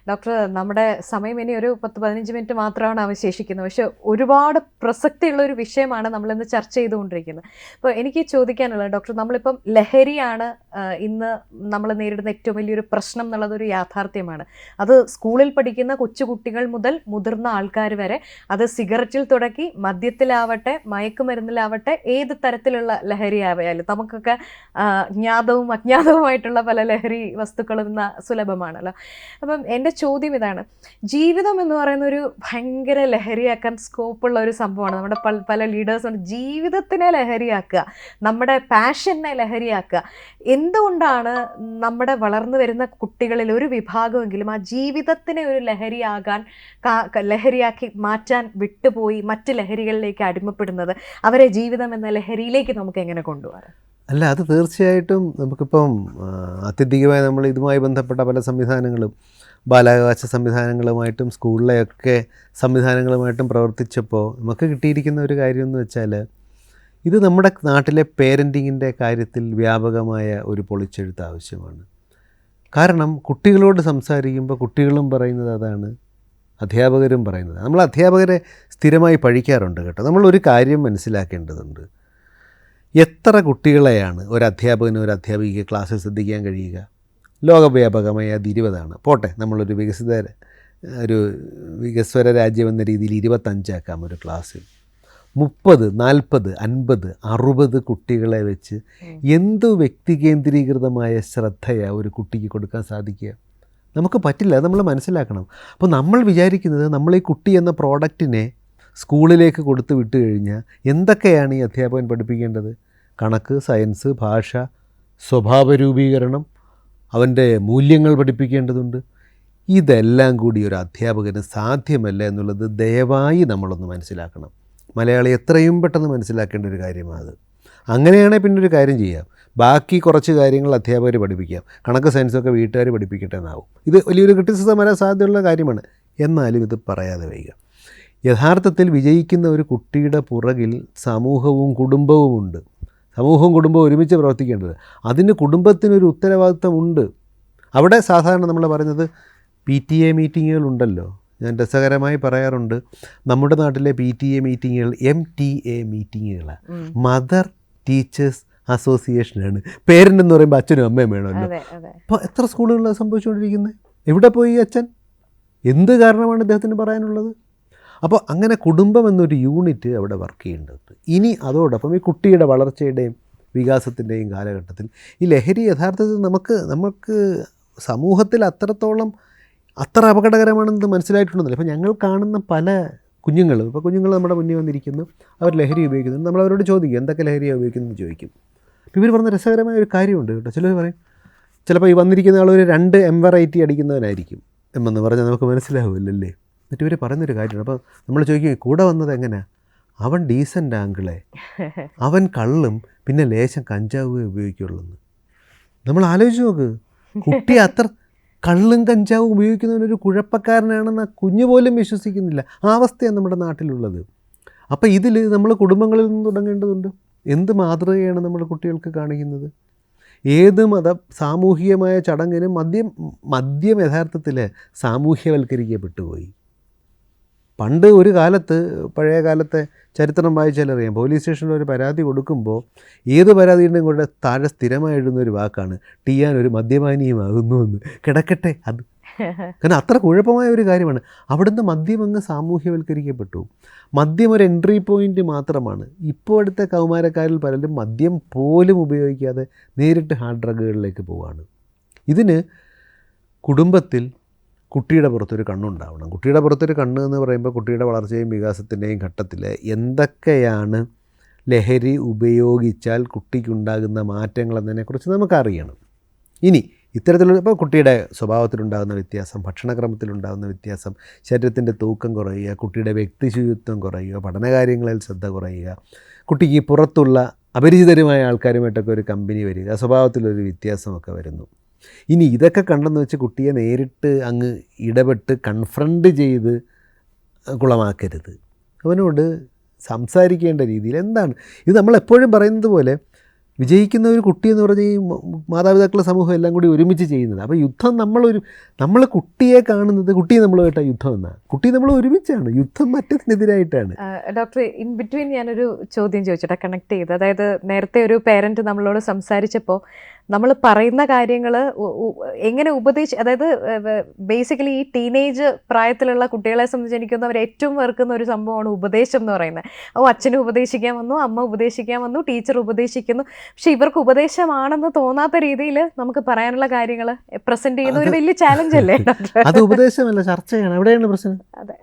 doctor. നമ്മുടെ സമയം ഇനി ഒരു 10-15 മിനിറ്റ് മാത്രമാണ് അവശേഷിക്കുന്നത്. പക്ഷെ ഒരുപാട് പ്രസക്തിയുള്ള ഒരു വിഷയമാണ് നമ്മളിന്ന് ചർച്ച ചെയ്തുകൊണ്ടിരിക്കുന്നത്. അപ്പോൾ എനിക്ക് ചോദിക്കാനുള്ളത് ഡോക്ടർ, നമ്മളിപ്പം ലഹരിയാണ് ഇന്ന് നമ്മൾ നേരിടുന്ന ഏറ്റവും വലിയൊരു പ്രശ്നം എന്നുള്ളതൊരു യാഥാർത്ഥ്യമാണ്. അത് സ്കൂളിൽ പഠിക്കുന്ന കൊച്ചുകുട്ടികൾ മുതൽ മുതിർന്ന ആൾക്കാർ വരെ, അത് സിഗരറ്റിൽ തുടക്കി മദ്യത്തിലാവട്ടെ മയക്കുമരുന്നിലാവട്ടെ ഏത് തരത്തിലുള്ള ലഹരി ആയാലും നമുക്കൊക്കെ ജ്ഞാതവും അജ്ഞാതവുമായിട്ടുള്ള പല ലഹരി വസ്തുക്കളും ഇന്ന് സുലഭമാണല്ലോ. അപ്പം എൻ്റെ ചോദ്യം ഇതാണ്, ജീവിതം എന്ന് പറയുന്ന ഒരു ഭയങ്കര ലഹരിയാക്കാൻ സ്കോപ്പുള്ള ഒരു സംഭവമാണ്. നമ്മുടെ പല ലീഡേഴ്സും ജീവിതത്തിനെ ലഹരിയാക്കുക, നമ്മുടെ പാഷനെ ലഹരിയാക്കുക. എന്തുകൊണ്ടാണ് നമ്മുടെ വളർന്നു വരുന്ന കുട്ടികളിൽ ഒരു വിഭാഗമെങ്കിലും ആ ജീവിതത്തിനെ ഒരു ലഹരിയാക്കി മാറ്റാൻ വിട്ടുപോയി മറ്റ് ലഹരികളിലേക്ക് അടിമപ്പെടുന്നത്? അവരെ ജീവിതം എന്ന ലഹരിയിലേക്ക് നമുക്ക് എങ്ങനെ കൊണ്ടുപോകാം? അല്ല, അത് തീർച്ചയായിട്ടും നമുക്കിപ്പം ആത്യന്തികമായി നമ്മൾ ഇതുമായി ബന്ധപ്പെട്ട പല സംവിധാനങ്ങളും ബാലാവകാശ സംവിധാനങ്ങളുമായിട്ടും സ്കൂളിലെയൊക്കെ സംവിധാനങ്ങളുമായിട്ടും പ്രവർത്തിച്ചപ്പോൾ നമുക്ക് കിട്ടിയിരിക്കുന്ന ഒരു കാര്യം എന്ന് വെച്ചാൽ ഇത് നമ്മുടെ നാട്ടിലെ പേരൻറ്റിങ്ങിൻ്റെ കാര്യത്തിൽ വ്യാപകമായ ഒരു പൊളിച്ചെഴുത്ത് ആവശ്യമാണ്. കാരണം കുട്ടികളോട് സംസാരിക്കുമ്പോൾ കുട്ടികളും പറയുന്നത് അതാണ്, അധ്യാപകരും പറയുന്നത്. നമ്മൾ അധ്യാപകരെ സ്ഥിരമായി പഴിക്കാറുണ്ട് കേട്ടോ. നമ്മളൊരു കാര്യം മനസ്സിലാക്കേണ്ടതുണ്ട്. എത്ര കുട്ടികളെയാണ് ഒരു അധ്യാപകന് ഒരു അധ്യാപികയ്ക്ക് ക്ലാസ്സിൽ ശ്രദ്ധിക്കാൻ കഴിയുക? ലോകവ്യാപകമായി അത് 20ആണ്. പോട്ടെ, നമ്മളൊരു വികസ്വര രാജ്യം എന്ന രീതിയിൽ 25 ആക്കാം ഒരു ക്ലാസ്സിൽ. 30, 40, 50, 60 കുട്ടികളെ വെച്ച് എന്ത് വ്യക്തി കേന്ദ്രീകൃതമായ ശ്രദ്ധയാണ് ഒരു കുട്ടിക്ക് കൊടുക്കാൻ സാധിക്കുക? നമുക്ക് പറ്റില്ല. അത് നമ്മൾ മനസ്സിലാക്കണം. അപ്പോൾ നമ്മൾ വിചാരിക്കുന്നത് നമ്മൾ ഈ കുട്ടി എന്ന പ്രോഡക്റ്റിനെ സ്കൂളിലേക്ക് കൊടുത്തു വിട്ട് കഴിഞ്ഞാൽ എന്തൊക്കെയാണ് ഈ അധ്യാപകൻ പഠിപ്പിക്കേണ്ടത്? കണക്ക്, സയൻസ്, ഭാഷ, സ്വഭാവ രൂപീകരണം, അവൻ്റെ മൂല്യങ്ങൾ പഠിപ്പിക്കേണ്ടതുണ്ട്. ഇതെല്ലാം കൂടി ഒരു അധ്യാപകന് സാധ്യമല്ല എന്നുള്ളത് ദയവായി നമ്മളൊന്ന് മനസ്സിലാക്കണം. മലയാളി എത്രയും പെട്ടെന്ന് മനസ്സിലാക്കേണ്ട ഒരു കാര്യമാണ് അത്. അങ്ങനെയാണെങ്കിൽ പിന്നെ ഒരു കാര്യം ചെയ്യാം, ബാക്കി കുറച്ച് കാര്യങ്ങൾ അധ്യാപകർ പഠിപ്പിക്കാം, കണക്ക് സയൻസൊക്കെ വീട്ടുകാർ പഠിപ്പിക്കട്ടെ എന്നാവും. ഇത് വലിയൊരു ക്രിറ്റിസിസം വരാൻ സാധ്യതയുള്ള കാര്യമാണ്. എന്നാലും ഇത് പറയാതെ വയ്യ. യഥാർത്ഥത്തിൽ വിജയിക്കുന്ന ഒരു കുട്ടിയുടെ പുറകിൽ സമൂഹവും കുടുംബവുമുണ്ട്. സമൂഹവും കുടുംബവും ഒരുമിച്ച് പ്രവർത്തിക്കേണ്ടത്. അതിന് കുടുംബത്തിനൊരു ഉത്തരവാദിത്തമുണ്ട്. അവിടെ സാധാരണ നമ്മൾ പറയുന്നത് PTA മീറ്റിങ്ങുകളുണ്ടല്ലോ. ഞാൻ രസകരമായി പറയാറുണ്ട്, നമ്മുടെ നാട്ടിലെ PTA മീറ്റിങ്ങുകൾ MTA മീറ്റിങ്ങുകളാണ്. മദർ ടീച്ചേഴ്സ് അസോസിയേഷനാണ്. പേരൻ്റ് എന്ന് പറയുമ്പോൾ അച്ഛനും അമ്മയും വേണമല്ലോ. അപ്പോൾ എത്ര സ്കൂളുകളിലാണ് സംഭവിച്ചുകൊണ്ടിരിക്കുന്നത്? എവിടെ പോയി അച്ഛൻ? എന്ത് കാരണമാണ് ഇദ്ദേഹത്തിന് പറയാനുള്ളത്? അപ്പോൾ അങ്ങനെ കുടുംബം എന്നൊരു യൂണിറ്റ് അവിടെ വർക്ക് ചെയ്യേണ്ടത്. ഇനി അതോടൊപ്പം ഈ കുട്ടിയുടെ വളർച്ചയുടെയും വികാസത്തിൻ്റെയും കാലഘട്ടത്തിൽ ഈ ലഹരി യഥാർത്ഥത്തിൽ നമുക്ക് സമൂഹത്തിൽ അത്ര അപകടകരമാണെന്ന് മനസ്സിലായിട്ടുണ്ടെന്നില്ല. ഇപ്പോൾ ഞങ്ങൾ കാണുന്ന പല കുഞ്ഞുങ്ങളും, ഇപ്പോൾ കുഞ്ഞുങ്ങൾ നമ്മുടെ മുന്നിൽ വന്നിരിക്കുന്നു, അവർ ലഹരി ഉപയോഗിക്കുന്നു. നമ്മളവരോട് ചോദിക്കും എന്തൊക്കെ ലഹരിയാണ് ഉപയോഗിക്കുന്നതെന്ന് ചോദിക്കും. അപ്പോൾ ഇവർ പറഞ്ഞ രസകരമായ ഒരു കാര്യമുണ്ട് കേട്ടോ. ചിലർ പറയും, ചിലപ്പോൾ ഈ വന്നിരിക്കുന്ന ആൾ ഒരു 2 M-variety അടിക്കുന്നവനായിരിക്കും എന്നു പറഞ്ഞാൽ നമുക്ക് മനസ്സിലാവില്ലല്ലേ. എന്നിട്ട് ഇവർ പറയുന്നൊരു കാര്യമാണ്. അപ്പോൾ നമ്മൾ ചോദിക്കും കൂടെ വന്നത് എങ്ങനെയാണ്? അവൻ ഡീസൻ്റ് ആങ്കിളെ, അവൻ കള്ളും പിന്നെ ലേശം കഞ്ചാവേ ഉപയോഗിക്കുള്ളൂ എന്ന്. നമ്മൾ ആലോചിച്ച് നോക്ക്, കുട്ടി അത്ര കള്ളും കഞ്ചാവും ഉപയോഗിക്കുന്നവനൊരു കുഴപ്പക്കാരനാണെന്ന് കുഞ്ഞു പോലും വിശ്വസിക്കുന്നില്ല. ആ അവസ്ഥയാണ് നമ്മുടെ നാട്ടിലുള്ളത്. അപ്പോൾ ഇതിൽ നമ്മൾ കുടുംബങ്ങളിൽ നിന്ന് തുടങ്ങേണ്ടതുണ്ട്. എന്ത് മാതൃകയാണ് നമ്മൾ കുട്ടികൾക്ക് കാണിക്കുന്നത്? ഏത് സാമൂഹികമായ ചടങ്ങിനും മദ്യം യഥാർത്ഥത്തിൽ സാമൂഹ്യവൽക്കരിക്കപ്പെട്ടു പോയി. പണ്ട് ഒരു കാലത്ത്, പഴയ കാലത്തെ ചരിത്രം വായിച്ചാലറിയാം, പോലീസ് സ്റ്റേഷനിൽ ഒരു പരാതി കൊടുക്കുമ്പോൾ ഏത് പരാതിയുടെയും കൂടെ താഴെ സ്ഥിരമായി എഴുതുന്നൊരു വാക്കാണ് ടിയാൻ ഒരു മദ്യപാനിയുമാകുന്നു എന്ന്. കിടക്കട്ടെ അത്, കാരണം അത്ര കുഴപ്പമായ ഒരു കാര്യമാണ്. അവിടുന്ന് മദ്യം അങ്ങ് സാമൂഹ്യവൽക്കരിക്കപ്പെട്ടു. മദ്യം ഒരു എൻട്രി പോയിൻ്റ് മാത്രമാണ്. ഇപ്പോൾ അടുത്ത കൗമാരക്കാരിൽ പലരും മദ്യം പോലും ഉപയോഗിക്കാതെ നേരിട്ട് ഹാർഡ് ഡ്രഗുകളിലേക്ക് പോവുകയാണ്. ഇതിന് കുടുംബത്തിൽ കുട്ടിയുടെ പുറത്തൊരു കണ്ണുണ്ടാവണം. കുട്ടിയുടെ പുറത്തൊരു കണ്ണ് എന്ന് പറയുമ്പോൾ കുട്ടിയുടെ വളർച്ചയും വികാസത്തിൻ്റെയും ഘട്ടത്തിൽ എന്തൊക്കെയാണ് ലഹരി ഉപയോഗിച്ചാൽ കുട്ടിക്കുണ്ടാകുന്ന മാറ്റങ്ങൾ എന്നതിനെക്കുറിച്ച് നമുക്കറിയണം. ഇനി ഇത്തരത്തിലുള്ള ഇപ്പോൾ കുട്ടിയുടെ സ്വഭാവത്തിലുണ്ടാകുന്ന വ്യത്യാസം, ഭക്ഷണക്രമത്തിലുണ്ടാകുന്ന വ്യത്യാസം, ശരീരത്തിൻ്റെ തൂക്കം കുറയുക, കുട്ടിയുടെ വ്യക്തിശുചിത്വം കുറയുക, പഠനകാര്യങ്ങളിൽ ശ്രദ്ധ കുറയുക, കുട്ടിക്ക് പുറത്തുള്ള അപരിചിതരുമായ ആൾക്കാരുമായിട്ടൊക്കെ ഒരു കമ്പനി വരിക, സ്വഭാവത്തിലൊരു വ്യത്യാസമൊക്കെ വരുന്നു. ഇനി ഇതൊക്കെ കണ്ടെന്ന് വെച്ച് കുട്ടിയെ നേരിട്ട് അങ്ങ് ഇടപെട്ട് കൺഫ്രണ്ട് ചെയ്ത് കുളമാക്കരുത്. അവനോട് സംസാരിക്കേണ്ട രീതിയിൽ എന്താണ് ഇത്? നമ്മളെപ്പോഴും പറയുന്നത് പോലെ വിജയിക്കുന്ന ഒരു കുട്ടി എന്ന് പറഞ്ഞാൽ ഈ മാതാപിതാക്കളുടെ സമൂഹം എല്ലാം കൂടി ഒരുമിച്ച് ചെയ്യുന്നത്. അപ്പോൾ യുദ്ധം നമ്മൾ കുട്ടിയെ കാണുന്നത്, കുട്ടിയെ നമ്മളുമായിട്ടാണ് യുദ്ധം എന്നാണ്. കുട്ടി നമ്മൾ ഒരുമിച്ചാണ്, യുദ്ധം മറ്റതിനെതിരായിട്ടാണ്. ഡോക്ടർ, ഇൻ ബിറ്റ്വീൻ ഞാനൊരു ചോദ്യം ചോദിച്ചോട്ടെ, കണക്ട് ചെയ്ത്. അതായത് നേരത്തെ ഒരു പേരൻറ്റ് നമ്മളോട് സംസാരിച്ചപ്പോൾ നമ്മൾ പറയുന്ന കാര്യങ്ങൾ എങ്ങനെ അതായത് ബേസിക്കലി ഈ ടീനേജ് പ്രായത്തിലുള്ള കുട്ടികളെ സംബന്ധിച്ച് എനിക്കൊന്നും അവർ ഏറ്റവും വെറുക്കുന്ന ഒരു സംഭവമാണ് ഉപദേശം എന്ന് പറയുന്നത്. അച്ഛനും ഉപദേശിക്കാൻ വന്നു, അമ്മ ഉപദേശിക്കാൻ വന്നു, ടീച്ചർ ഉപദേശിക്കുന്നു. പക്ഷെ ഇവർക്ക് ഉപദേശമാണെന്ന് തോന്നാത്ത രീതിയിൽ നമുക്ക് പറയാനുള്ള കാര്യങ്ങൾ പ്രസന്റ് ചെയ്യുന്ന ഒരു വലിയ ചാലഞ്ച് അല്ലേ ഡോക്ടർ? അത് ഉപദേശമല്ല, ചർച്ചയാണ്. എവിടെയാണ് പ്രശ്നം? അതെ,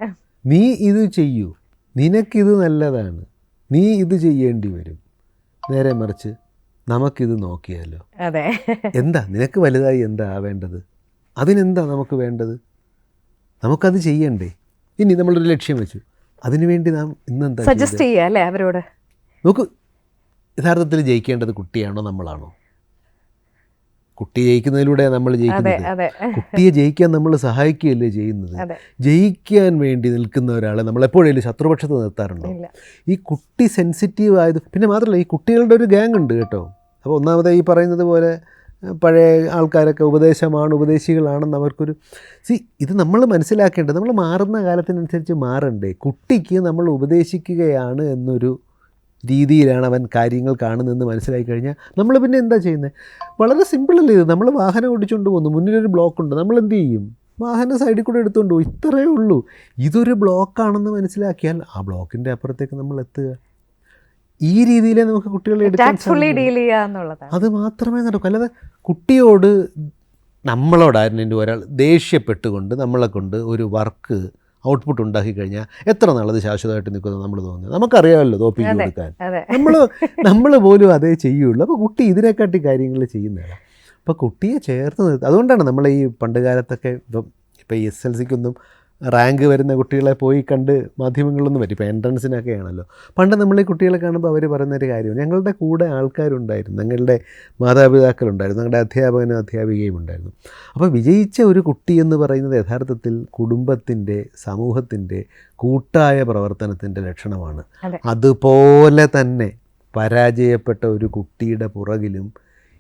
നീ ഇത് ചെയ്യൂ, നിനക്കിത് നല്ലതാണ്, നീ ഇത് ചെയ്യേണ്ടി വരും. നേരെ മറിച്ച് നമുക്കിത് നോക്കിയാലോ, അതെ, എന്താ നിനക്ക് വലുതായി എന്താ ആവേണ്ടത്, അതിനെന്താ നമുക്ക് വേണ്ടത്, നമുക്കത് ചെയ്യണ്ടേ? ഇനി നമ്മളൊരു ലക്ഷ്യം വെച്ചു, അതിനുവേണ്ടി നാം ഇന്നെന്താ സജസ്റ്റ് ചെയ്യുക അല്ലേ അവരോട്? നോക്കൂ, യഥാർത്ഥത്തിൽ ജയിക്കേണ്ടത് കുട്ടിയാണോ നമ്മളാണോ? കുട്ടി ജയിക്കുന്നതിലൂടെ നമ്മൾ ജയിക്കുന്നത്. കുട്ടിയെ ജയിക്കാൻ നമ്മൾ സഹായിക്കുകയല്ലേ ചെയ്യുന്നത്. ജയിക്കാൻ വേണ്ടി നിൽക്കുന്ന ഒരാളെ നമ്മൾ എപ്പോഴും ശത്രുപക്ഷത്ത് നിർത്താറുണ്ടോ? ഈ കുട്ടി സെൻസിറ്റീവ് ആയത്, പിന്നെ മാത്രമല്ല ഈ കുട്ടികളുടെ ഒരു ഗ്യാങ് ഉണ്ട് കേട്ടോ. അപ്പോൾ ഒന്നാമത് ഈ പറയുന്നത് പോലെ പഴയ ആൾക്കാരൊക്കെ ഉപദേശികളാണെന്ന് അവർക്കൊരു ഇത് നമ്മൾ മനസ്സിലാക്കേണ്ടത്, നമ്മൾ മാറുന്ന കാലത്തിനനുസരിച്ച് മാറണ്ടേ. കുട്ടിക്ക് നമ്മൾ ഉപദേശിക്കുകയാണ് എന്നൊരു രീതിയിലാണ് അവൻ കാര്യങ്ങൾ കാണുന്നതെന്ന് മനസ്സിലാക്കി കഴിഞ്ഞാൽ നമ്മൾ പിന്നെ എന്താ ചെയ്യുന്നത്? വളരെ സിമ്പിളല്ലേ ഇത്. നമ്മൾ വാഹനം ഓടിച്ചുകൊണ്ട് പോകുന്നു, മുന്നിലൊരു ബ്ലോക്കുണ്ട്, നമ്മൾ എന്ത് ചെയ്യും? വാഹനം സൈഡിൽ കൂടെ എടുത്തുകൊണ്ട് പോകും. ഇത്രയേ ഉള്ളൂ. ഇതൊരു ബ്ലോക്കാണെന്ന് മനസ്സിലാക്കിയാൽ ആ ബ്ലോക്കിൻ്റെ അപ്പുറത്തേക്ക് നമ്മൾ എത്തുക. ഈ രീതിയിലേ നമുക്ക് കുട്ടികളെ എടുക്കാൻ സാധിക്കും. അത് മാത്രമേ നടക്കൂ. അല്ലാതെ കുട്ടിയോട് നമ്മളോടായിരുന്നു ഒരാൾ ദേഷ്യപ്പെട്ടുകൊണ്ട് നമ്മളെ കൊണ്ട് ഒരു വർക്ക് ഔട്ട്പുട്ട് ഉണ്ടാക്കി കഴിഞ്ഞാൽ എത്ര നാളത് ശാശ്വതമായിട്ട് നിൽക്കുന്നത് നമ്മൾ തോന്നുന്നത്? നമുക്കറിയാമല്ലോ തോപ്പിക്ക് കൊടുക്കാൻ. നമ്മൾ പോലും അതേ ചെയ്യുള്ളൂ. അപ്പോൾ കുട്ടി ഇതിനെക്കാട്ടി കാര്യങ്ങൾ ചെയ്യുന്നതാണ്. അപ്പോൾ കുട്ടിയെ ചേർത്ത് നിർത്തുക. അതുകൊണ്ടാണ് നമ്മൾ ഈ പണ്ട് കാലത്തൊക്കെ ഇപ്പോൾ ഈ SLCക്കൊന്നും റാങ്ക് വരുന്ന കുട്ടികളെ പോയി കണ്ട് മാധ്യമങ്ങളിലൊന്നും പറ്റും. ഇപ്പോൾ എൻട്രൻസിനൊക്കെ ആണല്ലോ. പണ്ട് നമ്മൾ ഈ കുട്ടികളെ കാണുമ്പോൾ അവർ പറയുന്നൊരു കാര്യമാണ്, ഞങ്ങളുടെ കൂടെ ആൾക്കാരുണ്ടായിരുന്നു, ഞങ്ങളുടെ മാതാപിതാക്കളുണ്ടായിരുന്നു, ഞങ്ങളുടെ അധ്യാപകനും അധ്യാപികയും ഉണ്ടായിരുന്നു. അപ്പോൾ വിജയിച്ച ഒരു കുട്ടി എന്ന് പറയുന്നത് യഥാർത്ഥത്തിൽ കുടുംബത്തിൻ്റെ, സമൂഹത്തിൻ്റെ കൂട്ടായ പ്രവർത്തനത്തിൻ്റെ ലക്ഷണമാണ്. അതുപോലെ തന്നെ പരാജയപ്പെട്ട ഒരു കുട്ടിയുടെ പുറകിലും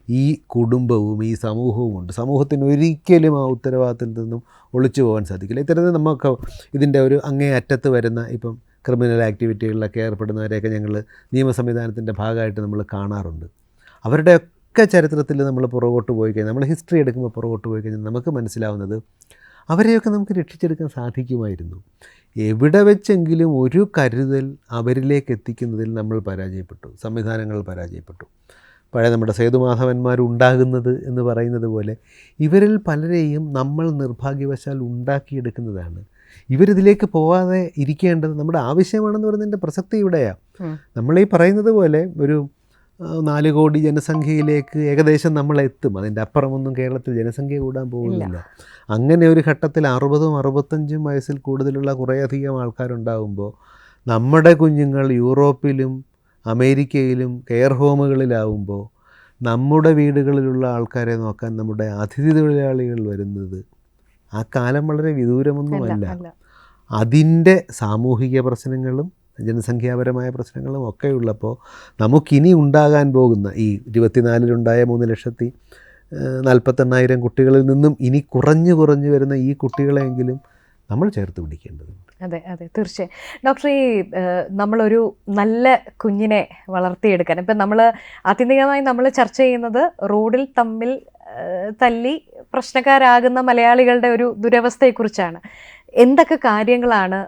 ഈ കുടുംബവും ഈ സമൂഹവും ഉണ്ട്. സമൂഹത്തിന് ഒരിക്കലും ആ ഉത്തരവാദിത്തത്തിൽ നിന്നും ഒളിച്ചു പോകാൻ സാധിക്കില്ല. ഇത്തരത്തിൽ നമുക്ക് ഇതിൻ്റെ ഒരു അങ്ങേ അറ്റത്ത് വരുന്ന ഇപ്പം ക്രിമിനൽ ആക്ടിവിറ്റികളിലൊക്കെ ഏർപ്പെടുന്നവരെയൊക്കെ ഞങ്ങൾ നിയമ സംവിധാനത്തിൻ്റെ ഭാഗമായിട്ട് നമ്മൾ കാണാറുണ്ട്. അവരുടെയൊക്കെ ചരിത്രത്തിൽ നമ്മൾ പുറകോട്ട് പോയി കഴിഞ്ഞാൽ, നമ്മൾ ഹിസ്റ്ററി എടുക്കുമ്പോൾ പുറകോട്ട് പോയി കഴിഞ്ഞാൽ നമുക്ക് മനസ്സിലാവുന്നത് അവരെയൊക്കെ നമുക്ക് രക്ഷിച്ചെടുക്കാൻ സാധിക്കുമായിരുന്നു. എവിടെ വെച്ചെങ്കിലും ഒരു കരുതൽ അവരിലേക്ക് എത്തിക്കുന്നതിൽ നമ്മൾ പരാജയപ്പെട്ടു, സംവിധാനങ്ങൾ പരാജയപ്പെട്ടു. പഴയ നമ്മുടെ സേതുമാധവന്മാരുണ്ടാകുന്നത് എന്ന് പറയുന്നത് പോലെ ഇവരിൽ പലരെയും നമ്മൾ നിർഭാഗ്യവശാൽ ഉണ്ടാക്കിയെടുക്കുന്നതാണ്. ഇവരിതിലേക്ക് പോകാതെ ഇരിക്കേണ്ടത് നമ്മുടെ ആവശ്യമാണെന്ന് പറയുന്നതിൻ്റെ പ്രസക്തി ഇവിടെയാണ്. നമ്മളീ പറയുന്നത് പോലെ ഒരു 4 കോടി ജനസംഖ്യയിലേക്ക് ഏകദേശം നമ്മളെത്തും. അതിൻ്റെ അപ്പുറമൊന്നും കേരളത്തിൽ ജനസംഖ്യ കൂടാൻ പോകുന്നില്ല. അങ്ങനെ ഒരു ഘട്ടത്തിൽ 60ഉം 65ഉം വയസ്സിൽ കൂടുതലുള്ള കുറേയധികം ആൾക്കാരുണ്ടാകുമ്പോൾ നമ്മുടെ കുഞ്ഞുങ്ങൾ യൂറോപ്പിലും അമേരിക്കയിലും കെയർ ഹോമുകളിലാവുമ്പോൾ നമ്മുടെ വീടുകളിലുള്ള ആൾക്കാരെ നോക്കാൻ നമ്മുടെ അതിഥി തൊഴിലാളികൾ വരുന്നത് ആ കാലം വളരെ വിദൂരമൊന്നുമല്ല. അതിൻ്റെ സാമൂഹിക പ്രശ്നങ്ങളും ജനസംഖ്യാപരമായ പ്രശ്നങ്ങളും ഒക്കെ ഉള്ളപ്പോൾ നമുക്കിനി ഉണ്ടാകാൻ പോകുന്ന ഈ 24-ലുണ്ടായ 3,48,000 കുട്ടികളിൽ നിന്നും ഇനി കുറഞ്ഞു വരുന്ന ഈ കുട്ടികളെങ്കിലും നമ്മൾ ചേർത്ത് പിടിക്കേണ്ടതുണ്ട്. അതെ അതെ, തീർച്ചയായും. ഡോക്ടർ, ഈ നമ്മളൊരു നല്ല കുഞ്ഞിനെ വളർത്തിയെടുക്കാൻ, ഇപ്പം നമ്മൾ ആത്യന്തികമായി നമ്മൾ ചർച്ച ചെയ്യുന്നത് റോഡിൽ തമ്മിൽ തല്ലി പ്രശ്നക്കാരാകുന്ന മലയാളികളുടെ ഒരു ദുരവസ്ഥയെക്കുറിച്ചാണ്. എന്തൊക്കെ കാര്യങ്ങളാണ്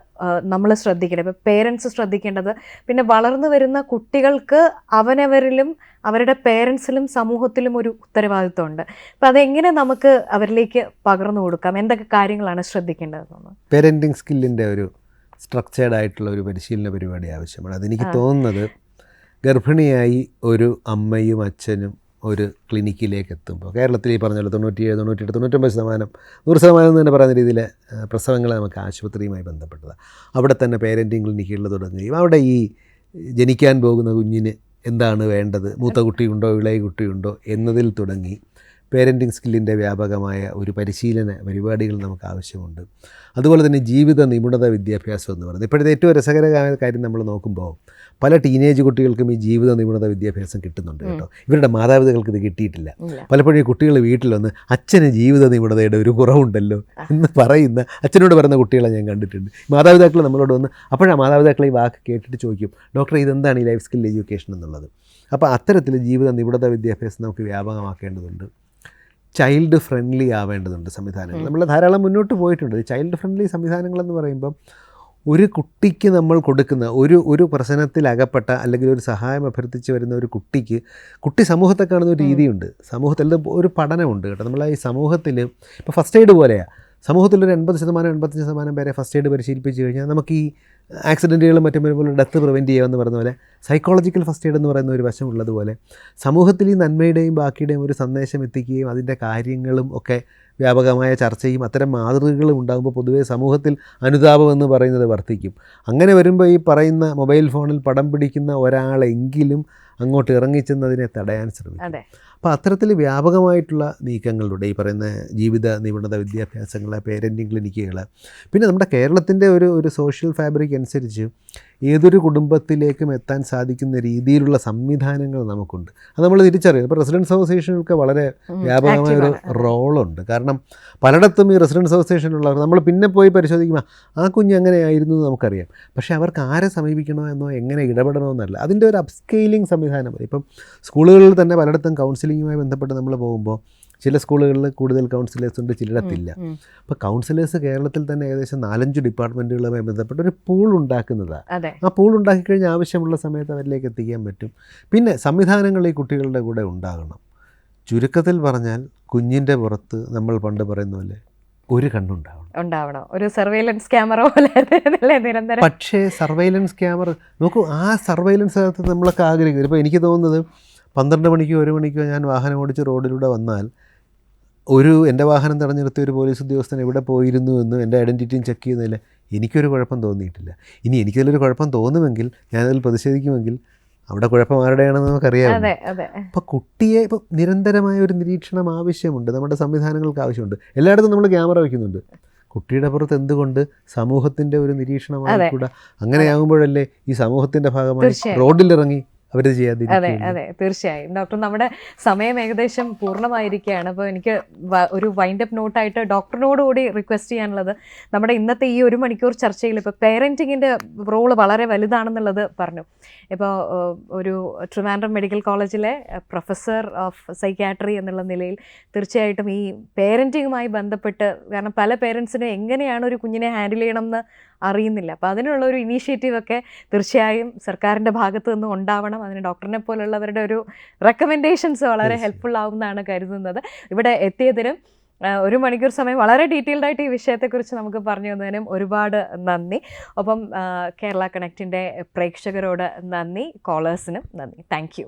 നമ്മൾ ശ്രദ്ധിക്കേണ്ടത്? ഇപ്പം പേരൻസ് ശ്രദ്ധിക്കേണ്ടത്, പിന്നെ വളർന്നു വരുന്ന കുട്ടികൾക്ക് അവനവരിലും അവരുടെ പേരൻസിലും സമൂഹത്തിലും ഒരു ഉത്തരവാദിത്വമുണ്ട്. അപ്പം അതെങ്ങനെ നമുക്ക് അവരിലേക്ക് പകർന്നു കൊടുക്കാം? എന്തൊക്കെ കാര്യങ്ങളാണ് ശ്രദ്ധിക്കേണ്ടതെന്ന്? പേരൻറ്റിങ് സ്കില്ലിൻ്റെ ഒരു സ്ട്രക്ചേർഡ് ആയിട്ടുള്ള ഒരു പരിശീലന പരിപാടി ആവശ്യമാണ്. അതെനിക്ക് തോന്നുന്നത് ഗർഭിണിയായി ഒരു അമ്മയും അച്ഛനും ഒരു ക്ലിനിക്കിലേക്ക് എത്തുമ്പോൾ, കേരളത്തിൽ ഈ പറഞ്ഞല്ലോ 97, 98, 99%, 100% എന്ന് തന്നെ പറയുന്ന രീതിയിൽ പ്രസവങ്ങൾ നമുക്ക് ആശുപത്രിയുമായി ബന്ധപ്പെട്ടതാണ്. അവിടെ തന്നെ പേരൻറ്റിങ് ക്ലിനിക്കുകൾ തുടങ്ങുകയും അവിടെ ഈ ജനിക്കാൻ പോകുന്ന കുഞ്ഞിന് എന്താണ് വേണ്ടത്, മൂത്ത കുട്ടിയുണ്ടോ ഇളയ കുട്ടിയുണ്ടോ എന്നതിൽ തുടങ്ങി പേരൻറ്റിങ് സ്കില്ലിൻ്റെ വ്യാപകമായ ഒരു പരിശീലന പരിപാടികൾ നമുക്ക് ആവശ്യമുണ്ട്. അതുപോലെ തന്നെ ജീവിത നിപുണത വിദ്യാഭ്യാസം എന്ന് പറയുന്നത് ഇപ്പോഴത്തെ ഏറ്റവും രസകരമായ കാര്യം നമ്മൾ നോക്കുമ്പോൾ പല ടീനേജ് കുട്ടികൾക്കും ഈ ജീവിത നിപുണത വിദ്യാഭ്യാസം കിട്ടുന്നുണ്ട് കേട്ടോ. ഇവരുടെ മാതാപിതാക്കൾക്ക് ഇത് കിട്ടിയിട്ടില്ല. പലപ്പോഴും ഈ കുട്ടികൾ വീട്ടിൽ വന്ന് അച്ഛന് ജീവിത നിപുണതയുടെ ഒരു കുറവുണ്ടല്ലോ എന്ന് പറയുന്ന അച്ഛനോട് പറയുന്ന കുട്ടികളെ ഞാൻ കണ്ടിട്ടുണ്ട്. മാതാപിതാക്കൾ നമ്മളോട് വന്ന് അപ്പോഴാണ് മാതാപിതാക്കൾ ഈ വാക്ക് കേട്ടിട്ട് ചോദിക്കും, ഡോക്ടർ ഇതെന്താണ് ഈ ലൈഫ് സ്കിൽ എഡ്യൂക്കേഷൻ എന്നുള്ളത്. അപ്പോൾ അത്തരത്തിൽ ജീവിത നിപുണത വിദ്യാഭ്യാസം നമുക്ക് വ്യാപകമാക്കേണ്ടതുണ്ട്. ചൈൽഡ് ഫ്രണ്ട്ലി ആവേണ്ടതുണ്ട് സംവിധാനങ്ങൾ. നമ്മൾ ധാരാളം മുന്നോട്ട് പോയിട്ടുണ്ട്. ചൈൽഡ് ഫ്രണ്ട്ലി സംവിധാനങ്ങളെന്ന് പറയുമ്പം ഒരു കുട്ടിക്ക് നമ്മൾ കൊടുക്കുന്ന ഒരു പ്രശ്നത്തിൽ അകപ്പെട്ട അല്ലെങ്കിൽ ഒരു സഹായം അഭ്യർത്ഥിച്ച് വരുന്ന ഒരു കുട്ടിക്ക് കുട്ടി സമൂഹത്തെ കാണുന്ന ഒരു രീതിയുണ്ട്. സമൂഹത്തിൽ ഒരു പഠനമുണ്ട് കേട്ടോ. നമ്മൾ ഈ സമൂഹത്തിൽ ഇപ്പോൾ ഫസ്റ്റ് എയ്ഡ് പോലെയാണ്. സമൂഹത്തിലൊരു 80%-85% പേരെ ഫസ്റ്റ് എയ്ഡ് പരിശീലിപ്പിച്ച് കഴിഞ്ഞാൽ നമുക്ക് ഈ ആക്സിഡൻറ്റുകളും മറ്റും വരുമ്പോൾ ഡെത്ത് പ്രിവെൻറ്റ് ചെയ്യുമെന്ന് പറയുന്ന പോലെ സൈക്കോളജിക്കൽ ഫസ്റ്റ് എയ്ഡ് എന്ന് പറയുന്ന ഒരു വശമുള്ളതുപോലെ സമൂഹത്തിൽ ഈ നന്മയുടെയും ബാക്കിയുടെയും ഒരു സന്ദേശം എത്തിക്കുകയും അതിൻ്റെ കാര്യങ്ങളും ഒക്കെ വ്യാപകമായ ചർച്ചയും അത്തരം മാതൃകകളും ഉണ്ടാകുമ്പോൾ പൊതുവേ സമൂഹത്തിൽ അനുതാപം എന്ന് പറയുന്നത് വർദ്ധിക്കും. അങ്ങനെ വരുമ്പോൾ ഈ പറയുന്ന മൊബൈൽ ഫോണിൽ പടം പിടിക്കുന്ന ഒരാളെങ്കിലും അങ്ങോട്ട് ഇറങ്ങിച്ചെന്നതിനെ തടയാൻ ശ്രമിക്കും. അപ്പോൾ അത്തരത്തിൽ വ്യാപകമായിട്ടുള്ള നീക്കങ്ങളിലൂടെ ഈ പറയുന്ന ജീവിത നിപുണത വിദ്യാഭ്യാസങ്ങൾ, പേരൻറ്റിങ് ക്ലിനിക്കുകൾ, പിന്നെ നമ്മുടെ കേരളത്തിൻ്റെ ഒരു സോഷ്യൽ ഫാബ്രിക് അനുസരിച്ച് ഏതൊരു കുടുംബത്തിലേക്കും എത്താൻ സാധിക്കുന്ന രീതിയിലുള്ള സംവിധാനങ്ങൾ നമുക്കുണ്ട്. അത് നമ്മൾ തിരിച്ചറിയാം. ഇപ്പോൾ റെസിഡൻസ് അസോസിയേഷനുകൾക്ക് വളരെ വ്യാപകമായ ഒരു റോളുണ്ട്. കാരണം പലയിടത്തും ഈ റെസിഡൻസ് അസോസിയേഷനുള്ളവർ നമ്മൾ പിന്നെ പോയി പരിശോധിക്കുമ്പോൾ ആ കുഞ്ഞ് എങ്ങനെയായിരുന്നു എന്ന് നമുക്കറിയാം. പക്ഷേ അവർക്ക് ആരെ സമീപിക്കണോ എന്നോ എങ്ങനെ ഇടപെടണമെന്നല്ല, അതിൻ്റെ ഒരു അപ്സ്കെയിലിംഗ് സംവിധാനം. ഇപ്പം സ്കൂളുകളിൽ തന്നെ പലയിടത്തും കൗൺസിലിങ്ങുമായി ബന്ധപ്പെട്ട് നമ്മൾ പോകുമ്പോൾ ചില സ്കൂളുകളിൽ കൂടുതൽ കൗൺസിലേഴ്സ് ഉണ്ട്, ചിലയിടത്തില്ല. അപ്പോൾ കൗൺസിലേഴ്സ് കേരളത്തിൽ തന്നെ ഏകദേശം 4-5 ഡിപ്പാർട്ട്മെൻറ്റുകളുമായി ബന്ധപ്പെട്ട് ഒരു പൂൾ ഉണ്ടാക്കുന്നതാണ്. ആ പൂൾ ഉണ്ടാക്കിക്കഴിഞ്ഞാൽ ആവശ്യമുള്ള സമയത്ത് അവരിലേക്ക് എത്തിക്കാൻ പറ്റും. പിന്നെ സംവിധാനങ്ങൾ ഈ കുട്ടികളുടെ കൂടെ ഉണ്ടാകണം. ചുരുക്കത്തിൽ പറഞ്ഞാൽ കുഞ്ഞിൻ്റെ പുറത്ത് നമ്മൾ പണ്ട് പറയുന്ന പോലെ ഒരു കണ്ണുണ്ടാവണം. ഒരു സർവൈലൻസ് ക്യാമറ പോലെ നിരന്തരം. പക്ഷേ സർവൈലൻസ് ക്യാമറ നോക്കൂ, ആ സർവൈലൻസ് നമ്മളൊക്കെ ആഗ്രഹിക്കും. ഇപ്പോൾ എനിക്ക് തോന്നുന്നത് 12 മണിക്കോ 1 മണിക്കോ ഞാൻ വാഹനം ഓടിച്ച് റോഡിലൂടെ വന്നാൽ എൻ്റെ വാഹനം തടഞ്ഞെടുത്ത ഒരു പോലീസ് ഉദ്യോഗസ്ഥൻ എവിടെ പോയിരുന്നു എന്നും എൻ്റെ ഐഡൻറ്റിറ്റിയും ചെക്ക് ചെയ്യുന്നില്ല, എനിക്കൊരു കുഴപ്പം തോന്നിയിട്ടില്ല. ഇനി എനിക്കതിലൊരു കുഴപ്പം തോന്നുമെങ്കിൽ ഞാനതിൽ പ്രതിഷേധിക്കുമെങ്കിൽ അവിടെ കുഴപ്പം ആരുടെയാണെന്ന് നമുക്കറിയാം. അപ്പോൾ കുട്ടിയെ ഇപ്പോൾ നിരന്തരമായ ഒരു നിരീക്ഷണം ആവശ്യമുണ്ട്, നമ്മുടെ സംവിധാനങ്ങൾക്ക് ആവശ്യമുണ്ട്. എല്ലായിടത്തും നമ്മൾ ക്യാമറ വയ്ക്കുന്നുണ്ട്. കുട്ടിയുടെ പുറത്ത് എന്തുകൊണ്ട് സമൂഹത്തിൻ്റെ ഒരു നിരീക്ഷണമായിക്കൂടാ? അങ്ങനെയാകുമ്പോഴല്ലേ ഈ സമൂഹത്തിൻ്റെ ഭാഗമായി റോഡിലിറങ്ങി അവരത് ചെയ്യാതിരിക്കും. അതെ, തീർച്ചയായും. ഡോക്ടർ, നമ്മുടെ സമയം ഏകദേശം പൂർണ്ണമായിരിക്കുകയാണ്. അപ്പോൾ എനിക്ക് ഒരു വൈൻഡപ്പ് നോട്ടായിട്ട് ഡോക്ടറിനോട് കൂടി റിക്വസ്റ്റ് ചെയ്യാനുള്ളത്, നമ്മുടെ ഇന്നത്തെ ഈ 1 മണിക്കൂർ ചർച്ചയിൽ ഇപ്പോൾ പേരൻറ്റിങ്ങിൻ്റെ റോള് വളരെ വലുതാണെന്നുള്ളത് പറഞ്ഞു. ഇപ്പോൾ ഒരു ട്രിവാൻഡ്രം മെഡിക്കൽ കോളേജിലെ പ്രൊഫസർ ഓഫ് സൈക്യാട്രി എന്നുള്ള നിലയിൽ തീർച്ചയായിട്ടും ഈ പേരൻറ്റിങ്ങുമായി ബന്ധപ്പെട്ട്, കാരണം പല പേരൻസിനും എങ്ങനെയാണ് ഒരു കുഞ്ഞിനെ ഹാൻഡിൽ ചെയ്യണം എന്ന് അറിയുന്നില്ല. അപ്പോൾ അതിനുള്ള ഒരു ഇനീഷ്യേറ്റീവൊക്കെ തീർച്ചയായും സർക്കാരിൻ്റെ ഭാഗത്തു നിന്ന് ഉണ്ടാവണം. അതിന് ഡോക്ടറിനെ പോലുള്ളവരുടെ ഒരു റെക്കമെൻഡേഷൻസ് വളരെ ഹെൽപ്ഫുൾ ആവുമെന്നാണ് കരുതുന്നത്. ഇവിടെ എത്തിയതിനും 1 മണിക്കൂർ സമയം വളരെ ഡീറ്റെയിൽഡ് ആയിട്ട് ഈ വിഷയത്തെക്കുറിച്ച് നമുക്ക് പറഞ്ഞു തന്നതിനും ഒരുപാട് നന്ദി. ഒപ്പം കേരള കണക്റ്റിൻ്റെ പ്രേക്ഷകരോട് നന്ദി, കോളേഴ്സിനും നന്ദി. Thank you.